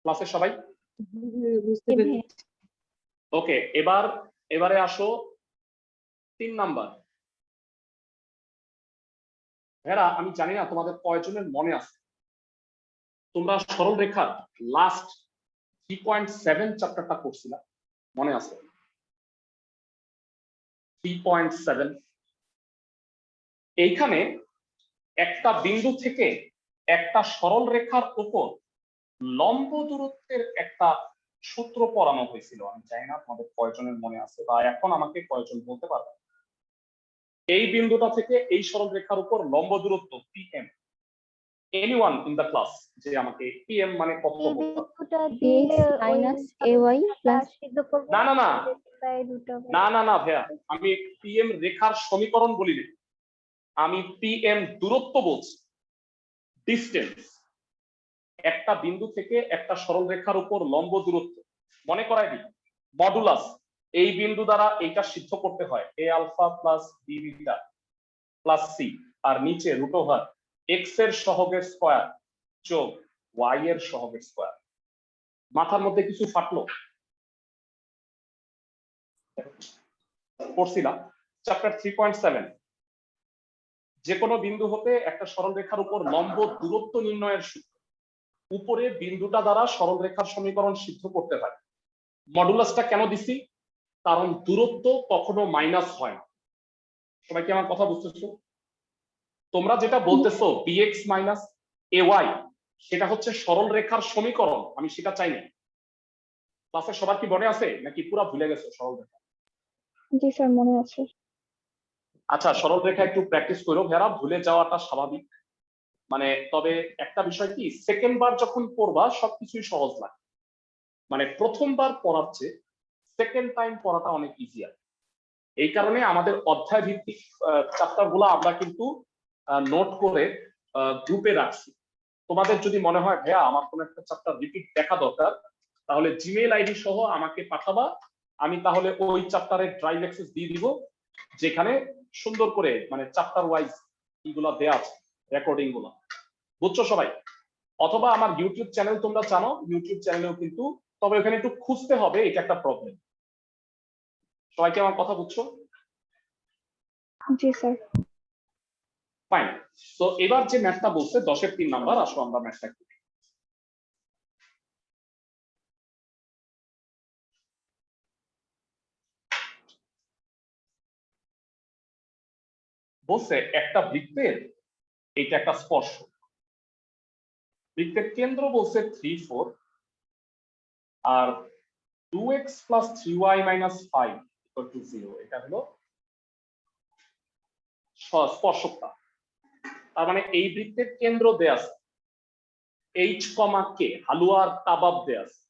ক্লাসের সবাই? বুঝতে জি পেরেছি। ভাইয়া। ওকে, এবারে আসো 3 নাম্বার। ভাইরা আমি জানি না তোমাদের কয়জনের মনে আছে, তোমরা সরল রেখার লাস্ট 3.7 চ্যাপ্টারটা করছিলা, মনে আছে? 3.7 এইখানে একটা বিন্দু থেকে একটা সরল রেখার উপর লম্ব দূরত্বের একটা সূত্র পড়ানো হয়েছিল। আমি জানি না তোমাদের কয়জনের মনে আছে বা এখন আমাকে কয়জন বলতে পারবে এই বিন্দুটা থেকে এই সরল রেখার উপর লম্ব দূরত্ব pm। Anyone in the class যে আমাকে pm মানে কত এই বলতে পারবে? বিন্দুটা Dx দিয়ে minus ay plus সিদ্ধ করব না না না তাই দুটো না না না ভাইয়া, আমি pm রেখার সমীকরণ বলিনি, আমি pm দূরত্ব বলছি, ডিসটেন্স। একটা বিন্দু থেকে একটা সরল রেখার উপর লম্ব দূরত্ব মনে করাই দিই, মডুলাস। এই বিন্দু দ্বারা এইটা সিদ্ধ করতে হয় a alpha plus b beta plus c, আর নিচে রুট ওভার x এর সহগের স্কয়ার যোগ y এর সহগের স্কয়ার। মাথার মধ্যে কিছু ফাটলো? পড়ছিলাম চ্যাপ্টার 3.7, যে কোনো বিন্দু হতে একটা সরল রেখার উপর লম্ব দূরত্ব নির্ণয়ের সূত্র। উপরে বিন্দুটা দ্বারা সরল রেখার সমীকরণ সিদ্ধ করতে হয়। মডুলাসটা কেন দিছি? কারণ দূরত্ব কখনো মাইনাস হয় না। সবাই কি আমার কথা বুঝতেছো? তোমরা যেটা বলতেছো bx মাইনাস ay, সেটা হচ্ছে সরল রেখার সমীকরণ, আমি সেটা চাই না। ক্লাসে সবার কি মনে আছে নাকি পুরো ভুলে গেছো সরল রেখা? জি স্যার মনে আছে। আচ্ছা, সরল রেখা একটু প্র্যাকটিস করো ভেরা, ভুলে যাওয়াটা স্বাভাবিক। মানে তবে একটা বিষয় কি, সেকেন্ড বার যখন পড়বা সবকিছুই সহজ লাগে, মানে প্রথমবার পড়ার চেয়ে সেকেন্ড টাইম পড়াটা অনেক ইজিয়ার। এই কারণে আমাদের অধ্যায় ভিত্তিক চ্যাপ্টার গুলো আমরা কিন্তু নোট করে গ্রুপে রাখছি। তোমাদের যদি মনে হয় ভাইয়া আমার কোনো একটা চ্যাপ্টার রিপিট দেখা দরকার, তাহলে জিমেইল আইডি সহ আমাকে পাঠাবা, আমি তাহলে ওই চ্যাপ্টারের ড্রাইভ অ্যাক্সেস দিয়ে দিব, যেখানে সুন্দর করে মানে চ্যাপ্টার ওয়াইজ এগুলো দেয়া আছে, রেকর্ডিং গুলো। বুঝছো সবাই? অথবা আমার ইউটিউব চ্যানেল তোমরা জানো, ইউটিউব চ্যানেলেও কিন্তু, তবে ওখানে একটু খুঁজতে হবে, এটা একটা প্রবলেম। সবাই কি আমার কথা বুঝছো? জি স্যার। ফাইন। তো এবার যে ম্যাথটা বলছে 10 এর 3 নাম্বার, আসো আমরা ম্যাথটা করি। বলছে একটা বৃত্তের, এটা একটা স্পর্শ, বৃত্তের কেন্দ্র বলছে 3, 4, আর 2x plus 3y minus 5 equal to 0, এটা হলো স্পর্শকটা। তার মানে এই বৃত্তের কেন্দ্র দেয়া আছে h, k, হালুয়ার কাবাব দেয়া আছে।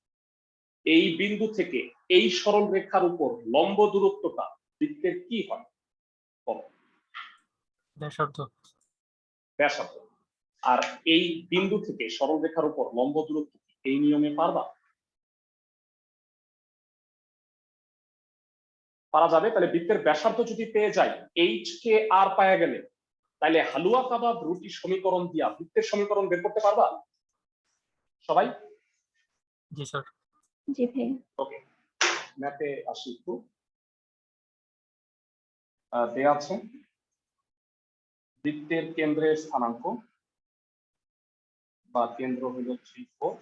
এই বিন্দু থেকে এই সরল রেখার উপর লম্ব দূরত্বটা বৃত্তের কি হয়? ব্যাসার্ধ। ব্যাসার্ধ। আর এই বিন্দু থেকে সরল রেখার উপর লম্ব দূরত্ব কি? এই নিয়মে পারবা? পারা যাবে। তাহলে বৃত্তের ব্যাসার্ধ যদি পেয়ে যাই, h কে আর পাওয়া গেলে, তাহলে হালুয়া কাবাব রুটি সমীকরণ দিয়া বৃত্তের সমীকরণ বের করতে পারবা সবাই? জি স্যার। জি ভাইয়া। ওকে, ম্যাথে আসি একটু। দেয়া আছে বৃত্তের কেন্দ্রের স্থানাঙ্ক বা কেন্দ্র হলো 3, 4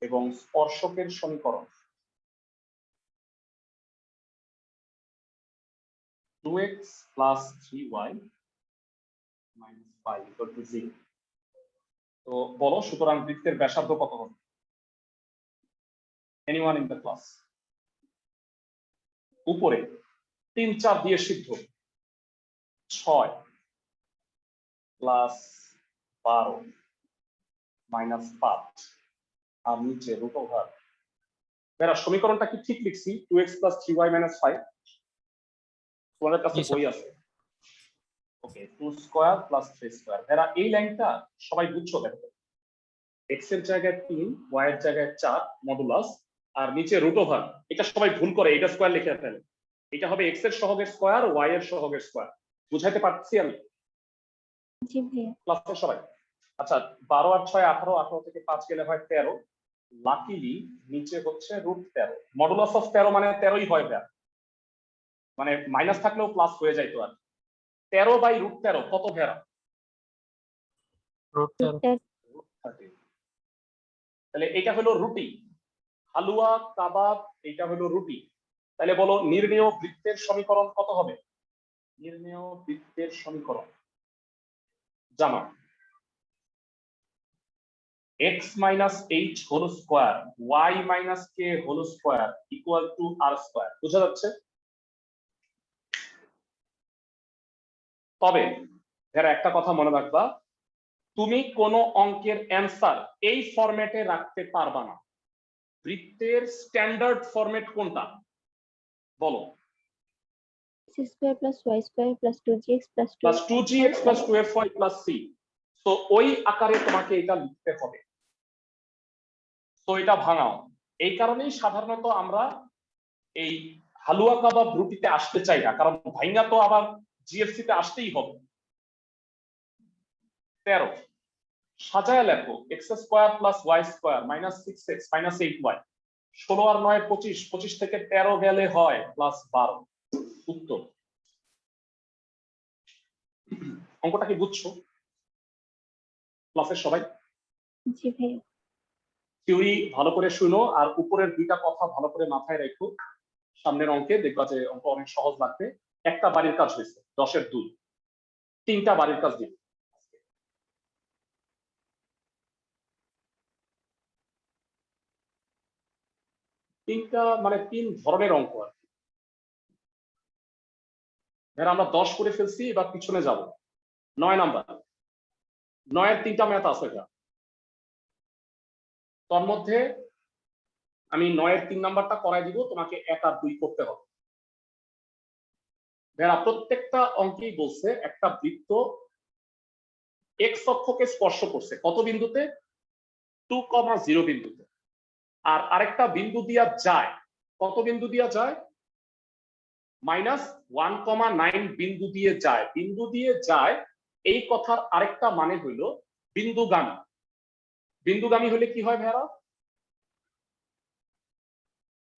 এবং স্পর্শকের সমীকরণ 2x plus 3y minus 5 equal to 0। তো বলো, সুতরাং বৃত্তের ব্যাসার্ধ কত হবে? Anyone in the class? উপরে 3, 4 দিয়ে সিদ্ধ 6 প্লাস 12 মাইনাস 5 আর নিচে রুট ওভার। এরা সমীকরণটা কি ঠিক লিখছি? 2x plus 3y minus 5? তোমাদের কাছে বই আছে? ওকে, 2 স্কয়ার প্লাস 3 স্কয়ার। এরা এই লাইনটা সবাই বুঝছো? দেখো, x এর জায়গায় 3, y এর জায়গায় 4 মডুলাস আর নিচে রুট ওভার। এটা সবাই ভুল করে, এটা স্কয়ার লিখে ফেলে। এটা হবে x এর সহগের স্কয়ার, y এর সহগের স্কয়ার। বুঝাইতে পারছি আমি? জি ভাইয়া। ক্লাসে সবাই? আচ্ছা, 12 আর 6 18, 18 থেকে 5 গেলে হয় 13। লাকিলি নিচে হচ্ছে রুট 13। মডুলাস অফ 13 মানে 13ই হয় ভাইয়া, মানে মাইনাস থাকলেও প্লাস হয়ে যাইতো। আর 13 বাই রুট 13 কত ভাইয়া? রুট 13। তাহলে এটা হলো রুটি, হালুয়া কাবাব এটা হলো রুটি। তাহলে বলো, নির্ণেয় বৃত্তের সমীকরণ কত হবে? নির্ণেয় বৃত্তের সমীকরণ জানো, x minus h whole square y minus k whole square equal to r square। বুঝা যাচ্ছে? তবে যারা একটা কথা মনে রাখবা, তুমি কোন অঙ্কের অ্যান্সার এই ফরম্যাটে রাখতে পারবা না। বৃত্তের স্ট্যান্ডার্ড ফরম্যাট কোনটা বলো? x square plus y square plus 2gx plus plus 2gx plus 2fy plus c। তো ওই আকারে তোমাকে এটা লিখতে হবে। তো এটা ভাঙাও। এই কারণেই সাধারণত আমরা এই হালুয়া কাবাব রুটিতে আসতে চাই না, কারণ ভাইঙ্গা তো আবার জিএফসি তে আসতেই হবে। 13 সাজায় লেখো, x square plus y square minus 6x minus 8y। 16 আর 9 25, 25 থেকে 13 গেলে হয় প্লাস 12। উত্তর। অঙ্কটা কি বুঝছো ক্লাসের সবাই? জি ভাইয়া। থিওরি ভালো করে শুনো আর উপরের দুইটা কথা ভালো করে মাথায় রেখো। সামনের অঙ্কে দেখবা যে অঙ্ক অনেক সহজ লাগবে। একটা বাড়ির কাজ হয়েছে 10 এর 2, 3টা বাড়ির কাজ দিবে। তিনটা মানে 3 ধরনের অঙ্ক আর কি। ধর আমরা 10 করে ফেলছি, এবার পিছনে যাব 9 নাম্বার। 9 এর 3টা ম্যাথ আছে এটা। তার মধ্যে আমি 9 এর 3 নাম্বারটা করাই দিব, তোমাকে 1 আর 2 করতে হবে। যারা প্রত্যেকটা অঙ্কেই বলছে একটা বৃত্ত x অক্ষকে স্পর্শ করছে কত বিন্দুতে? 2,0 বিন্দুতে। আর আরেকটা বিন্দু দিয়া যায়, কত বিন্দু দিয়া যায়? -1,9 বিন্দু দিয়ে যায়। বিন্দু দিয়ে যায় এই কথার আরেকটা মানে হইল বিন্দুগামী। বিন্দুগামী হলে কি হয় ভাইরা?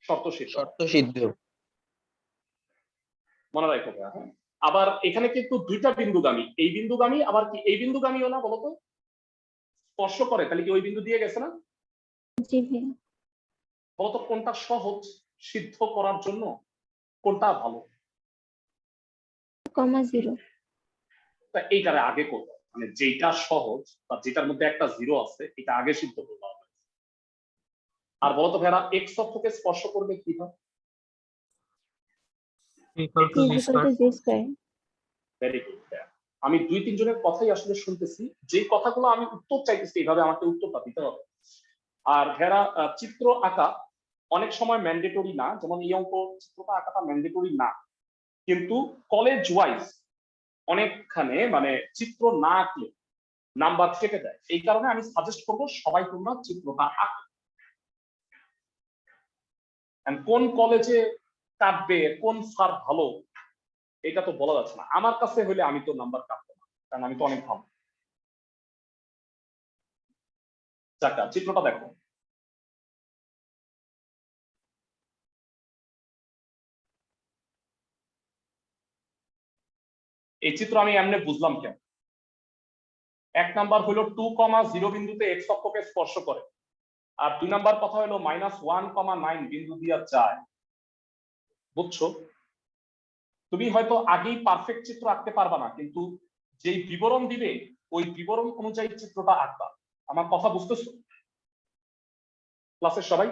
শর্তসিদ্ধ। শর্তসিদ্ধ। মনে রাখো ভাইয়া। হ্যাঁ, আবার এখানে কিন্তু দুইটা বিন্দুগামী, এই বিন্দুগামী আবার কি এই বিন্দুগামীও না বলতো? স্পর্শ করে, তাহলে কি ওই বিন্দু দিয়ে গেছে না? জি ভাইয়া। বলতো কোনটা সহজ সিদ্ধ করার জন্য, কোনটা ভালো? 0। তা এইটারে আগে করবো, মানে যেটা সহজ বা যেটার মধ্যে একটা জিরো আছে এটা আগে সিদ্ধ করবো। আর বলো তো ভাইরা এক্স অক্ষকে স্পর্শ করলে কি হয়? Equal c to is G equal square. to g square. Very good. আমি 2-3 জনের কথাই আসলে শুনতেছি, যে কথাগুলো আমি উত্তর চাইতেছি এইভাবে আমাকে উত্তরটা দিতে হবে। আর ভেড়া চিত্র আঁকা অনেক সময় ম্যান্ডেটরি না, যেমন এই অঙ্ক চিত্রটা আঁকাটা ম্যান্ডেটরি না, কিন্তু কলেজ ওয়াইজ অনেকখানে মানে চিত্র না আঁকলে নাম্বার কেটে দেয়। এই কারণে আমি সাজেস্ট করবো সবাই তোমরা চিত্রটা আঁকো। কোন কলেজে কাটবে, কোন স্যার ভালো, এটা তো বলা যাচ্ছে না। আমার কাছে হলে আমি তো নাম্বার কাটবো না, কারণ আমি তো অনেক ভালো। যাক, চিত্রটা দেখো। এই চিত্র আমি এমনি বুঝলাম কেন। 1 নাম্বার হলো 2,0 বিন্দুতে এক্স অক্ষকে স্পর্শ করে, আর 2 নাম্বার কথা হলো -1,9 বিন্দু দিয়ে যায়। বুঝছো? তুমি হয়তো আগেই পারফেক্ট চিত্র আঁকতে পারবা না, কিন্তু যেই বিবরণ দিবে ওই বিবরণ অনুযায়ী চিত্রটা আঁকবা। আমার কথা বুঝতেছো ক্লাসের সবাই?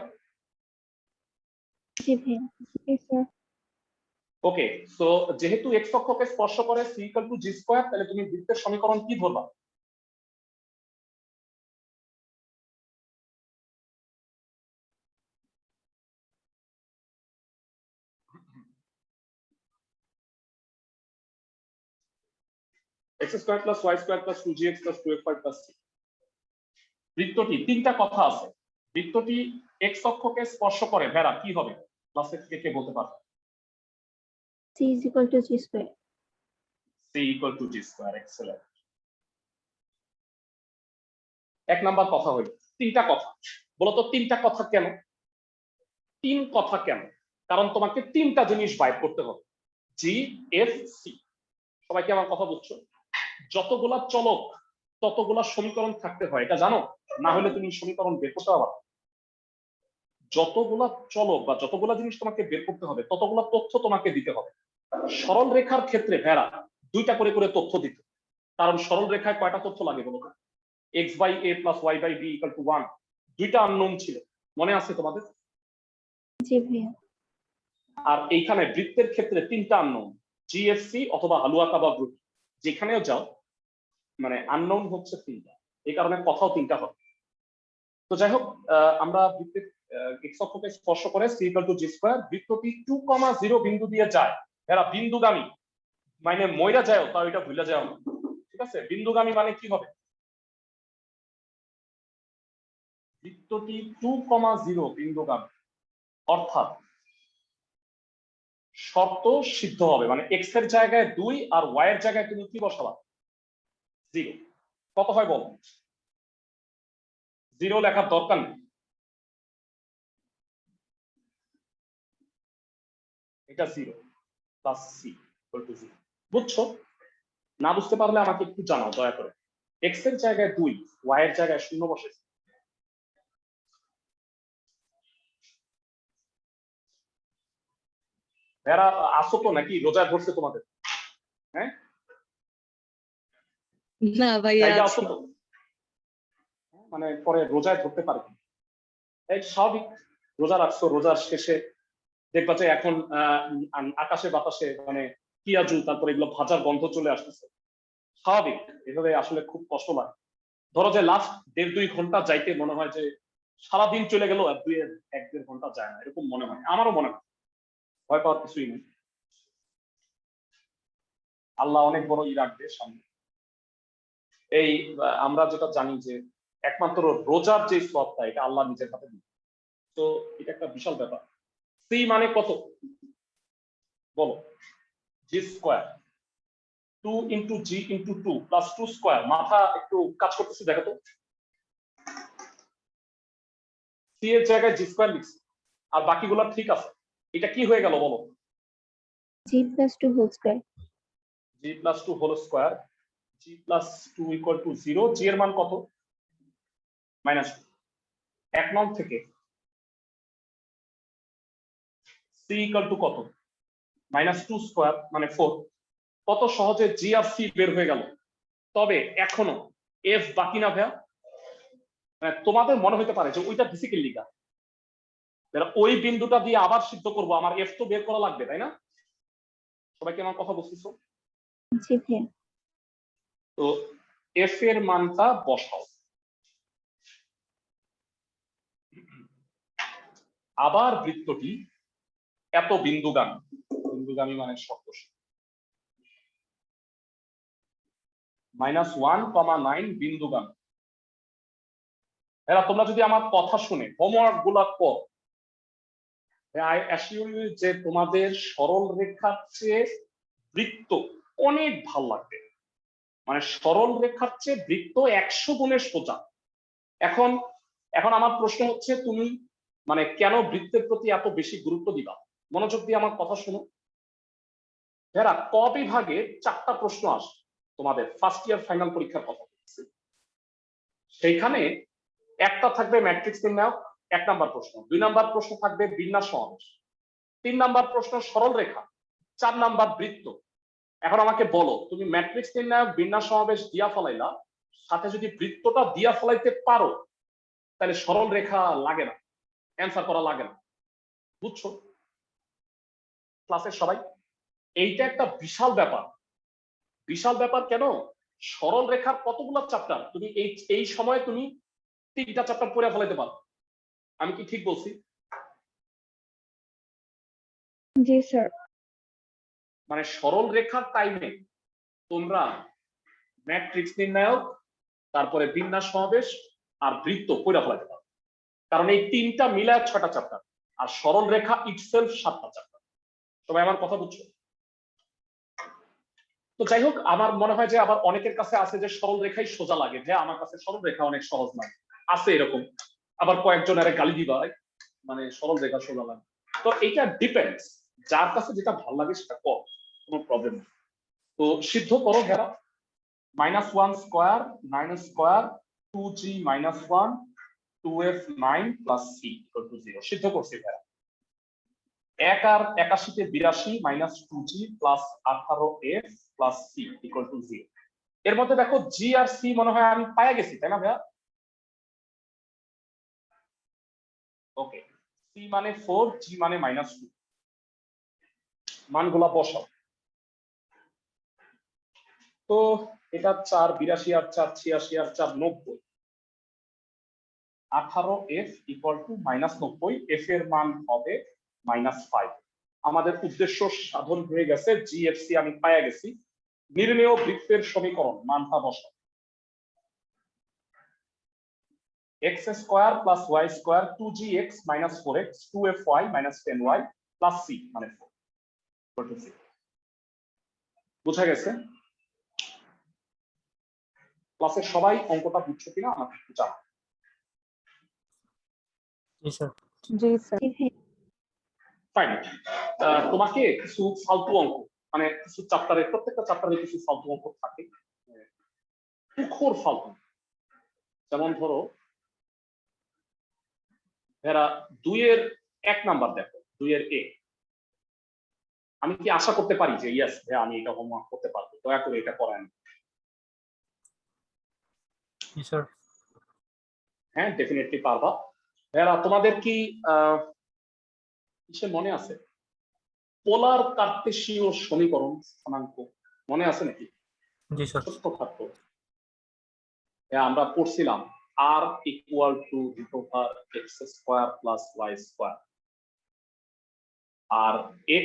জি ভাইয়া। Yes, sir. ওকে, সো যেহেতু এক্স অক্ষকে স্পর্শ করে c = g স্কয়ার, তাহলে তুমি বৃত্তের সমীকরণ কি ধরবা? x square plus y square plus 2gx plus 2fy plus c। বৃত্তটি তিনটা কথা আছে। বৃত্তটি এক্স অক্ষকে স্পর্শ করে, ভেড়া কি হবে? ক্লাসে থেকে কে বলতে পারবে? c is equal to g square. c = g square. Excellent. 1 number কথা হইল তিনটা কথা। বলতো তিনটা কথা কেন? 3 কথা কেন? কারণ তোমাকে তিনটা জিনিস বাইর করতে হবে, জি এফ সি। সবাই কি আমার কথা বুঝছো? যতগুলা চলক ততগুলা সমীকরণ থাকতে হয়, এটা জানো? না হলে তুমি সমীকরণ বের করতে পারবে না। যতগুলা চলক বা যতগুলা জিনিস তোমাকে বের করতে হবে ততগুলা তথ্য তোমাকে দিতে হবে। সরল রেখার ক্ষেত্রে ভেড়া 2টা করে করে তথ্য দিতে, কারণ সরল রেখায় কয়টা তথ্য লাগে বলো? x/a + y/b = 1। 2টা আননোন ছিল, মনে আছে তোমাদের? জি ভাইয়া। আর এইখানে বৃত্তের ক্ষেত্রে 3টা আননোন, জিএফসি অথবা হালুয়া কাবাব রুটি, যেখানেও যাও মানে আননোন হচ্ছে 3টা। এই কারণে কথাও 3টা হবে। তো যাই হোক, আমরা বৃত্তের এক্স অক্ষকে স্পর্শ করে c = g স্কয়ার। বৃত্তটি 2,0 বিন্দু দিয়ে যায়। এরা বিন্দুগামী, মানে ময়রা যায় তাও এটা ভুলে যাও না, ঠিক আছে? বিন্দুগামী মানে কি হবে? বৃত্তটি 2,0 বিন্দুগামী, অর্থাৎ শর্ত সিদ্ধ হবে, মানে এক্স এর জায়গায় 2 আর ওয়াই এর জায়গায় তুমি কি বসাবা? 0। কত হয় বল? 0 লেখার দরকার নেই, এটা 0 প্লাস সি = 0। বুঝছো? না বুঝতে পারলে আমাকে একটু জানাও দয়া করে। এক্স এর জায়গায় 2, ওয়াই এর জায়গায় 0 বসেছে। এরা আসো তো নাকি রোজায় ধরছে তোমাদের? হ্যাঁ, না ভাইয়া জায়গা আছে। আসো তো, মানে পরে রোজায় ধরতে পারবে। এই স্বাভাবিক, রোজা রাখছো, রোজার শেষে দেখবা যে এখন আকাশে বাতাসে মানে পিঁয়াজু, তারপরে এগুলো ভাজার গন্ধ চলে আসতেছে। স্বাভাবিক, এভাবে আসলে খুব কষ্ট লাগে। ধরো যে লাস্ট 1.5-2 ঘন্টা যাইতে মনে হয় যে সারাদিন চলে গেল, আর 1-1.5 ঘন্টা যায় না, এরকম মনে হয়। আমারও মনে হয়। ভয় পাওয়ার কিছুই নেই, আল্লাহ অনেক বড় ই রাখবে সামনে। এই আমরা যেটা জানি যে একমাত্র রোজার যে সওয়াবটা এটা আল্লাহ নিজের হাতে দিবে, তো এটা একটা বিশাল ব্যাপার। সি মানে কত বলো? জি স্কয়ার। 2 × g × 2 + 2 square. মাথা একটু কাজ করতেছে, দেখো তো। সি এর জায়গায় জি স্কয়ার লিখছি, আর বাকিগুলো ঠিক আছে। এটা কি হয়ে গেল বলো? g + 2 whole square. g + 2 whole square. g + 2 = 0। G এর মান কত? -2। 1 নং থেকে c = কত? -2 স্কয়ার মানে 4। কত সহজে জি আর সি বের হয়ে গেল। তবে এখনো এফ বাকি না ভাইয়া? তোমাদের মনে হতে পারে যে ওইটা বেসিক্যালি লিখা, ওই বিন্দুটা দিয়ে আবার সিদ্ধ করব, আমার এফ তো বের করা লাগবে, তাই না? সবাইকে আমার কথা বুঝতেছো? জি ভাইয়া। তো এফ এর মানটা বসাও। আবার বৃত্তটি এত বিন্দুগামী, বিন্দুগামী মানে শর্ত -1,9 বিন্দুগামী। এরা তোমরা যদি আমার কথা শুনে হোমওয়ার্ক গুলা কর, আই অ্যাসিউর ইউ যে তোমাদের সরল রেখার চেয়ে বৃত্ত অনেক ভাল লাগবে। মানে সরল রেখার চেয়ে বৃত্ত 100 গুণের সোজা। এখন এখন আমার প্রশ্ন হচ্ছে, তুমি মানে কেন বৃত্তের প্রতি এত বেশি গুরুত্ব দিবা? মনোযোগ দিয়ে আমার কথা শোনো। এরা ক বিভাগে 4টা প্রশ্ন আসবে তোমাদের ফার্স্ট ইয়ার ফাইনাল পরীক্ষার কথা বলছি। সেইখানে একটা থাকবে ম্যাট্রিক্স নির্ণায়ক, 1 নাম্বার প্রশ্ন। 2 নাম্বার প্রশ্ন থাকবে বিন্যাস সমাবেশ। 3 নাম্বার প্রশ্ন সরল রেখা। 4 নাম্বার বৃত্ত। এখন আমাকে বলো, তুমি ম্যাট্রিক্স নির্ণায়ক, বিন্যাস সমাবেশ দিয়া ফলাইলা, সাথে যদি বৃত্তটা দিয়া ফলাইতে পারো, তাহলে সরল রেখা লাগে না, অ্যান্সার করা লাগে না। বুঝছো ক্লাসের সবাই? এইটা একটা বিশাল ব্যাপার। বিশাল ব্যাপার কেন? সরল রেখার কতগুলো চ্যাপ্টার, তুমি এই সময়ে তুমি 3টা চ্যাপ্টার পড়ে ফলাইতে পারো। আমি কি ঠিক বলছি? জি স্যার। মানে সরল রেখার টাইমে তোমরা ম্যাট্রিক্স নির্ণায়ক, তারপরে বিন্যাস সমাবেশ আর বৃত্ত পড়ে ফলাইতে পারো। কারণ এই 3টা মিলায় 6টা চ্যাপ্টার, আর সরল রেখা ইটসেলফ 7টা চ্যাপ্টার। সবাই আমার কথা বুঝছো? তো যাই হোক, আমার মনে হয় যে আবার অনেকের কাছে আছে যে সরল রেখাই সোজা লাগে, যে আমার কাছে সরল রেখা অনেক সহজ লাগে, আছে এরকম। আবার কয়েকজন আরে গালি দিবা, মানে সরল রেখা সোজা লাগে। তো এইটা ডিপেন্ডস, যার কাছে যেটা ভালো লাগে সেটা কর, কোনো প্রবলেম নেই। তো সিদ্ধ করো ভেরা। -1 square 9 square 2g - 1 2f 9 + c = 0 সিদ্ধ করছি ভেরা। 1 আর 81 তে 82 - 2g + 18f + c = 0। এর মধ্যে দেখো g আর c মনে হয় আমি পায়া গেছি, তাই না ভাইয়া? ওকে, c মানে 4, g মানে -2। মানগুলা বসাও। তো এটা 4 82 আর 4 86 আর 4 90। 18f = -90, f এর মান হবে -5। আমাদের উদ্দেশ্য সাধন হয়ে গেছে, জিএফসি আমি পায়া গেছি। নির্ণেয় বৃত্তের সমীকরণ মানটা বসাও। x square + y square 2gx - 4x 2fy - 10y + c মানে 4 = 0। বুঝা গেছে? ক্লাসের সবাই অঙ্কটা বুঝছো কিনা আমাকে একটু জানাও। জি স্যার। জি স্যার। জি ভাইয়া। ফাইন। তোমাকে কিছু ফালতু অঙ্ক, মানে কিছু চ্যাপ্টারে, প্রত্যেকটা চ্যাপ্টারে কিছু ফালতু অঙ্ক থাকে, তুখোর ফালতু। যেমন ধরো এরা 2 এর 1 নাম্বার দেখো, 2 এর a। আমি কি আশা করতে পারি যে ইয়েস আমি এটা হোমওয়ার্ক করতে পারবো, দয়া করে এটা করেন? জি স্যার। হ্যাঁ, ডেফিনেটলি পারবা। এরা তোমাদের কি কিসে মনে আছে? পোলার কার্তেশীয় সমীকরণ স্থানাঙ্ক মনে আছে নাকি? জি স্যার। ছোট্টখাটো আমরা পড়ছিলাম r = x² + y²। আর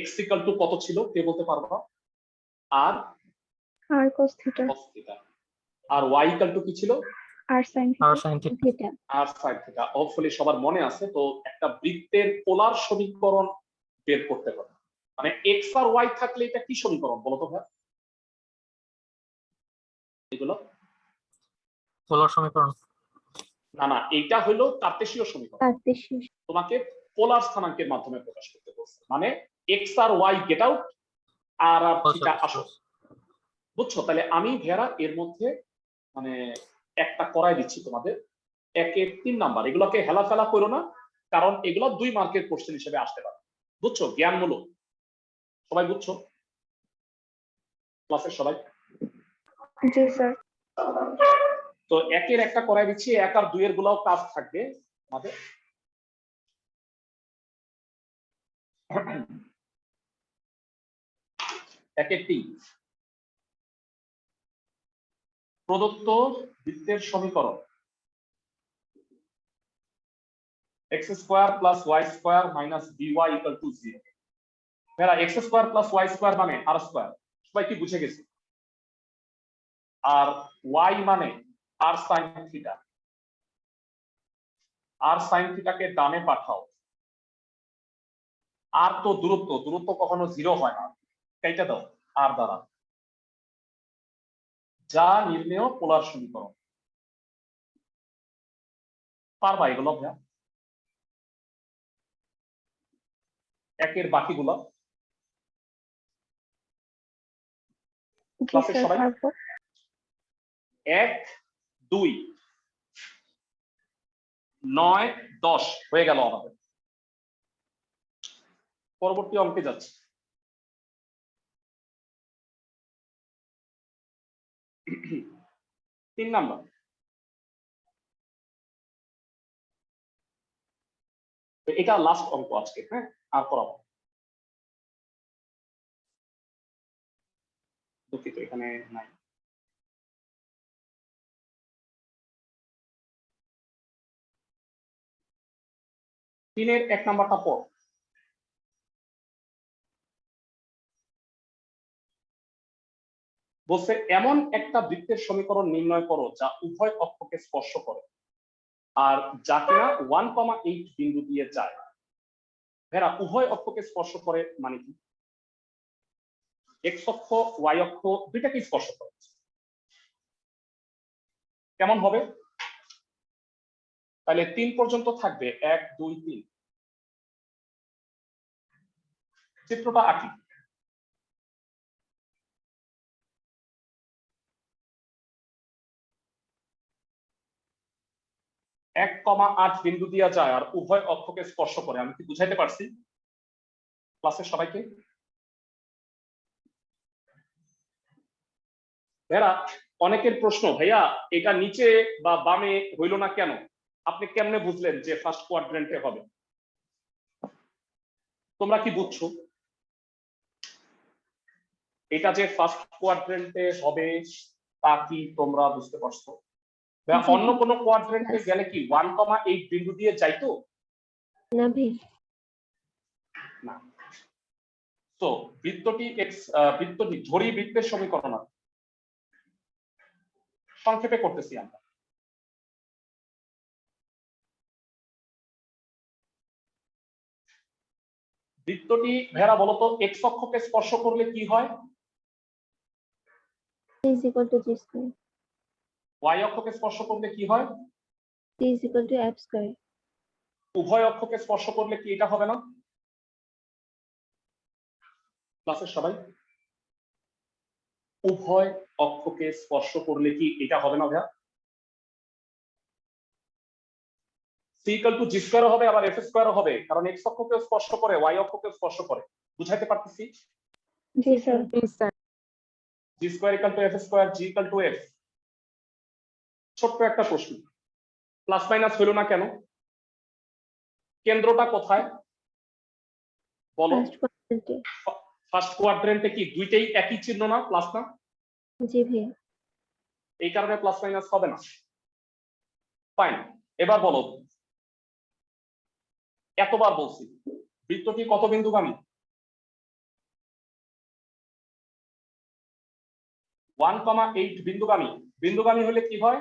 x = কত ছিল কে বলতে পারবা? r আর cos থিটা। cos theta. আর y = কি ছিল? আর sin আর sin theta. r sin theta. Hopefully সবার মনে আছে। তো একটা বৃত্তের পোলার সমীকরণ বের করতে হবে, মানে x আর y থাকলে এটা কি সমীকরণ বলো তো ভাই? এগুলো পোলার সমীকরণ। না না, এইটা হলো কার্তেশীয় সমীকরণ। কার্তেশীয়। তোমাকে পোলার স্থানাঙ্কের মাধ্যমে প্রকাশ করতে বলছে, মানে x আর y গেট আউট, আর থিটা আসো। বুঝছো? তাহলে আমি ভেরা এর মধ্যে মানে একটা করাই দিচ্ছি তোমাদের, 1 এর 3 নাম্বার। এগুলোকে হেলাফেলা করো না, কারণ এগুলো 2 মার্কের কোশ্চেন হিসেবে আসতে পারে। বুঝছো? জ্ঞানমূলক। সবাই বুঝছো ক্লাসের সবাই? জি স্যার। তো 1 এর একটা করাই দিচ্ছি, 1 আর 2 এর গুলাও কাজ থাকবে আমাদের। একটি প্রদত্ত বৃত্তের সমীকরণ x square plus y square minus by equal to 0। ভাইরা x square plus y square মানে r স্কয়ার, সবাই কি বুঝে গেছে? আর y মানে r sin theta. r sin থিটাকে ডানে পাঠাও। আর তো দূরত্ব কখনো 0 হয় না, কেটে দাও r দ্বারা, যা নির্ণেয় পোলার সমীকরণ। পারবা এগুলো ভাইয়া? একের বাকিগুলো জি ক্লাসের স্যার সবাই? পারবো। 1 2 9 10 হয়ে গেল আমাদের। পরবর্তী অঙ্কে যাচ্ছে। 3 নাম্বার। এটা লাস্ট অঙ্ক আজকে, হ্যাঁ, আর করাবো। দুঃখিত এখানে নাই। তিনের 1 নাম্বারটা পর। বলছে এমন একটা বৃত্তের সমীকরণ নির্ণয় করো যা উভয় অক্ষকে স্পর্শ করে আর যা কিনা 1,8 বিন্দু দিয়ে যায়। ভেরা উভয় অক্ষকে স্পর্শ করে মানে কি? এক্স অক্ষ ওয়াই অক্ষ দুইটাকে স্পর্শ করে। কেমন হবে? তাহলে 3 পর্যন্ত থাকবে 1 2 3। চিত্রটা আঁকি। এক কমা 8 বিন্দু দিয়া যায় আর উভয় অক্ষকে স্পর্শ করে। আমি কি বুঝাইতে পারছি ক্লাসের সবাইকে? ভাইয়া অনেকের প্রশ্ন, ভাইয়া এটা নিচে বা বামে হইল না কেন? আপনি কেমনে বুঝলেন যে ফার্স্ট কোয়াড্রেন্টে হবে? তোমরা কি বুঝছো এটা যে ফার্স্ট কোয়াড্রেন্টে হবে তা কি তোমরা বুঝতে পারছো? অন্য কোন কোয়াড্রেন্টে গেলে কি 1,8 বিন্দু দিয়ে যাইতো না ভাই। না। তো বৃত্তটি ধরি বৃত্তের সমীকরণ সংক্ষেপে করতেছি আমরা। বৃত্তটি ভেড়া বলতো এক্স অক্ষকে স্পর্শ করলে কি হয়? c is equal to g square, Y অক্ষকে স্পর্শ করলে কি হয়? c is equal to f square, উভয় অক্ষকে স্পর্শ করলে কি এটা হবে না? ক্লাসের সবাই উভয় অক্ষকে স্পর্শ করলে কি এটা হবে না ভাইয়া? c equal to g square হবে আবার f square হবে, কারণ x অক্ষকে স্পর্শ করে y অক্ষকে স্পর্শ করে। বুঝাইতে পারতেছি? জি sir. g square equal to f square, g equal to f। ছোট্ট একটা প্রশ্ন, প্লাস মাইনাস হলো না কেন? কেন্দ্রটা কোথায় বলো? ফার্স্ট কোয়াড্রেন্টে। ফার্স্ট কোয়াড্রেন্টে কি দুইটাই একই চিহ্ন না, প্লাস না? জি ভাই। এই কারণে প্লাস মাইনাস হবে না। ফাইন, এবার বলো, এতবার বলছি বৃত্তটি কত বিন্দুগামী? 1,8 বিন্দুগামী। বিন্দুগামী হলে কি হয়?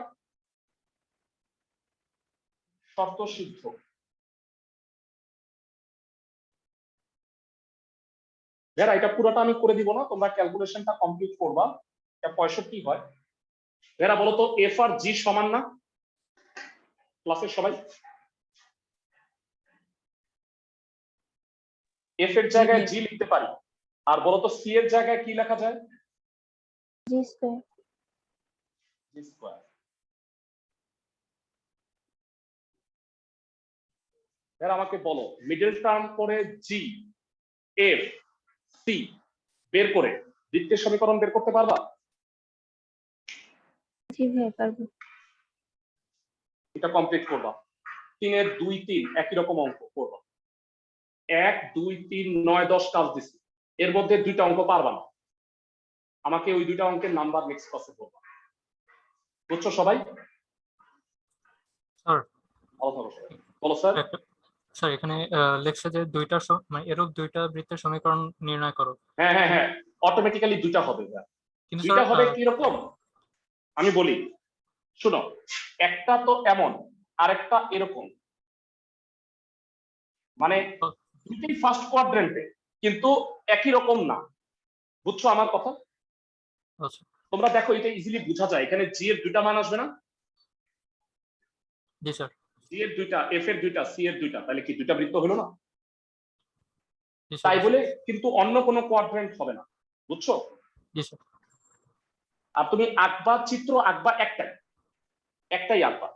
শর্ত সিদ্ধ। যারা এটা পুরোটা আমি করে দিব না, তোমরা ক্যালকুলেশনটা কমপ্লিট করবা। এটা 65 হয়। যারা বলো তো এফ আর জি সমান না? ক্লাসের সবাই এফ এর জায়গায় জি লিখতে পারি, আর বলতো সি এর জায়গায় কি লেখা যায়? জি স্কয়ার। G square. এবার আমাকে বলো মিডল টার্ম করে জি এফ সি বের করে বৃত্তের সমীকরণ বের করতে পারবা? জি ভাই পারবো। এটা কমপ্লিট করবা। 3 এর 2 3 একই রকম অঙ্ক করবা। 1 2 3 9 10 কাজ দিছি, এর মধ্যে 2টা অঙ্ক পারবা না, আমাকে ওই 2টা অঙ্কের নাম্বার নেক্সট ক্লাসে বলবা। বুঝছো সবাই? স্যার ভালো থাকো সবাই। বলো স্যার। স্যার এখানে লেখছে যে মানে এরূপ দুইটা বৃত্তের সমীকরণ নির্ণয় করো, হ্যাঁ হ্যাঁ হ্যাঁ, অটোমেটিক্যালি 2টা হবে। কিন্তু 2টা হবে স্যার কি রকম আমি বলি, শুনো। একটা তো এমন, আরেকটা এরকম, মানে দুটোই ফার্স্ট কোয়াড্রেন্টে কিন্তু একই রকম না। বুঝছো আমার কথা? আচ্ছা তোমরা দেখো এটা ইজিলি বোঝা যায়, এখানে জি এর 2টা মান আসবে না? জি স্যার, জি এর 2টা, এফ এর 2টা, সি এর 2টা, তাহলে কি 2টা বৃত্ত হলো না? জি স্যার, তাই বলে কিন্তু অন্য কোনো কোয়াড্রেন্ট হবে না। বুঝছো? জি স্যার, আর তুমি আঁকবা, চিত্র আঁকবা একটাই আঁকবা।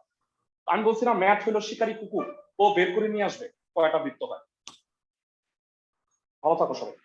আমি বলছি না ম্যাথ হলো শিকারী কুকুর, ও বের করে নিয়ে আসবে কয়টা বৃত্ত হয়। ভালো থাকো সবাই।